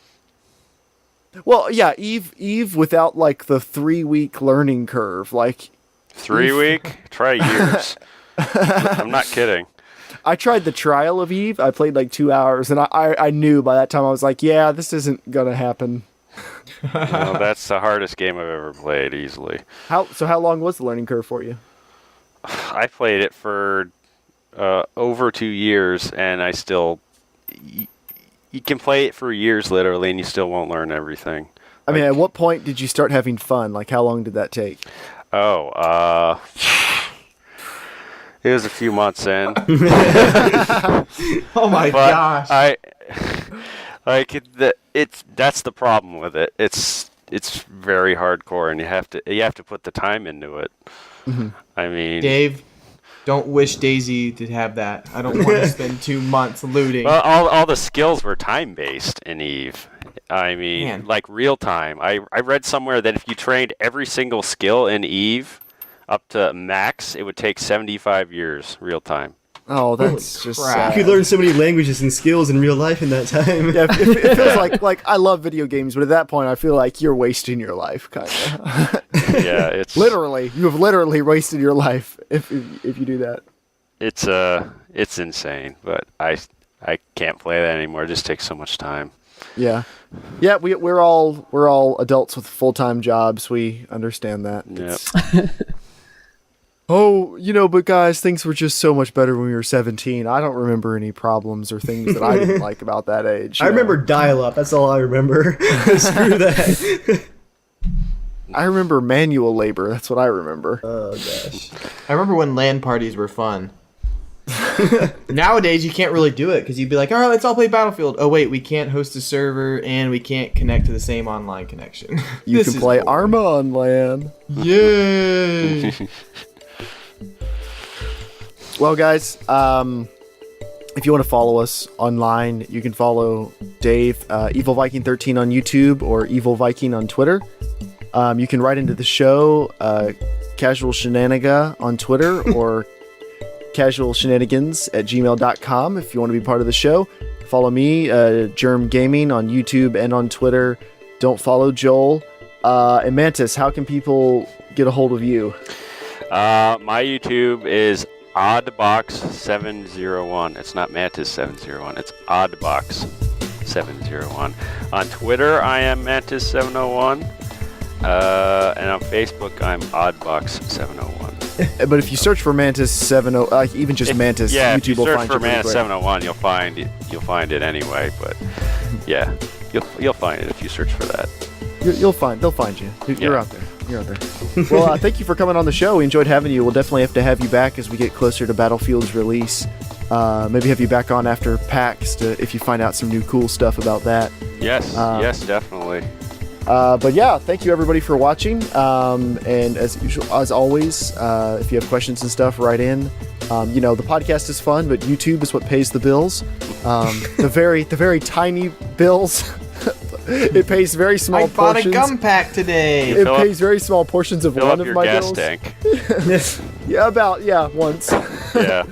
Well, yeah, Eve without like the 3-week learning curve. Like
3 week? Try years. I'm not kidding.
I tried the trial of Eve. I played like 2 hours, and I knew by that time I was like, yeah, this isn't gonna happen.
No, that's the hardest game I've ever played, easily.
How long was the learning curve for you?
I played it for over 2 years, and I still... You can play it for years, literally, and you still won't learn everything.
I mean, at what point did you start having fun? Like, how long did that take?
Oh, it was a few months in.
Oh my gosh.
That's the problem with it. It's very hardcore, and you have to put the time into it.
Mm-hmm.
I mean,
Dave, don't wish DayZ to have that. I don't want to spend 2 months looting.
well, all the skills were time based in Eve. I mean,
Man.
like real time. I read somewhere that if you trained every single skill in Eve up to max, it would take 75 years real time.
Oh, that's just
crap.
sad.
You could learn so many languages and skills in real life in that time.
Yeah, it feels like I love video games, but at that point, I feel like you're wasting your life, kind of.
Yeah, it's
Literally, you have literally wasted your life if you do that.
It's insane, but I can't play that anymore. It just takes so much time.
Yeah, we're all adults with full-time jobs. We understand that.
Yep.
Oh, but guys, things were just so much better when we were 17. I don't remember any problems or things that I didn't like about that age.
I remember dial-up. That's all I remember. Screw that.
I remember manual labor. That's what I remember.
Oh gosh.
I remember when LAN parties were fun. Nowadays, you can't really do it because you'd be like, all right, let's all play Battlefield. Oh, wait, we can't host a server and we can't connect to the same online connection.
You
This
can
is
play
boring.
Arma on LAN.
Yay!
Well, guys, if you want to follow us online, you can follow Dave, Evil Viking 13 on YouTube or Evil Viking on Twitter. You can write into the show, Casual Shenaniga on Twitter or casualshenanigans@gmail.com if you want to be part of the show. Follow me, Germ Gaming, on YouTube and on Twitter. Don't follow Joel. And Mantis, how can people get a hold of you?
My YouTube is oddbox701. It's not Mantis701. It's oddbox701. On Twitter, I am Mantis701. And on Facebook, I'm oddbox701.
But if you search for Mantis70, even just Mantis,
yeah,
YouTube
if you
will
search
find
for
you pretty quick.
Mantis701, you'll find it anyway. But yeah, you'll find it if you search for that.
They'll find you. You're
Yeah.
out there. You're out there. Well, thank you for coming on the show. We enjoyed having you. We'll definitely have to have you back as we get closer to Battlefield's release. Maybe have you back on after PAX if you find out some new cool stuff about that.
Yes, yes, definitely.
But yeah, thank you everybody for watching. And as usual, as always, if you have questions and stuff, write in. The podcast is fun, but YouTube is what pays the bills. The very tiny bills. It pays very small
I bought
portions.
a gum pack today.
It pays very small portions of
Fill
one
up
of
your
my
gas
bills.
tank.
Yeah, once.
Yeah.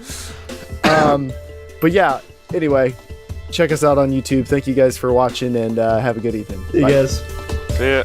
But yeah, anyway, check us out on YouTube. Thank you guys for watching, and have a good evening.
See you
Bye.
guys.
See ya.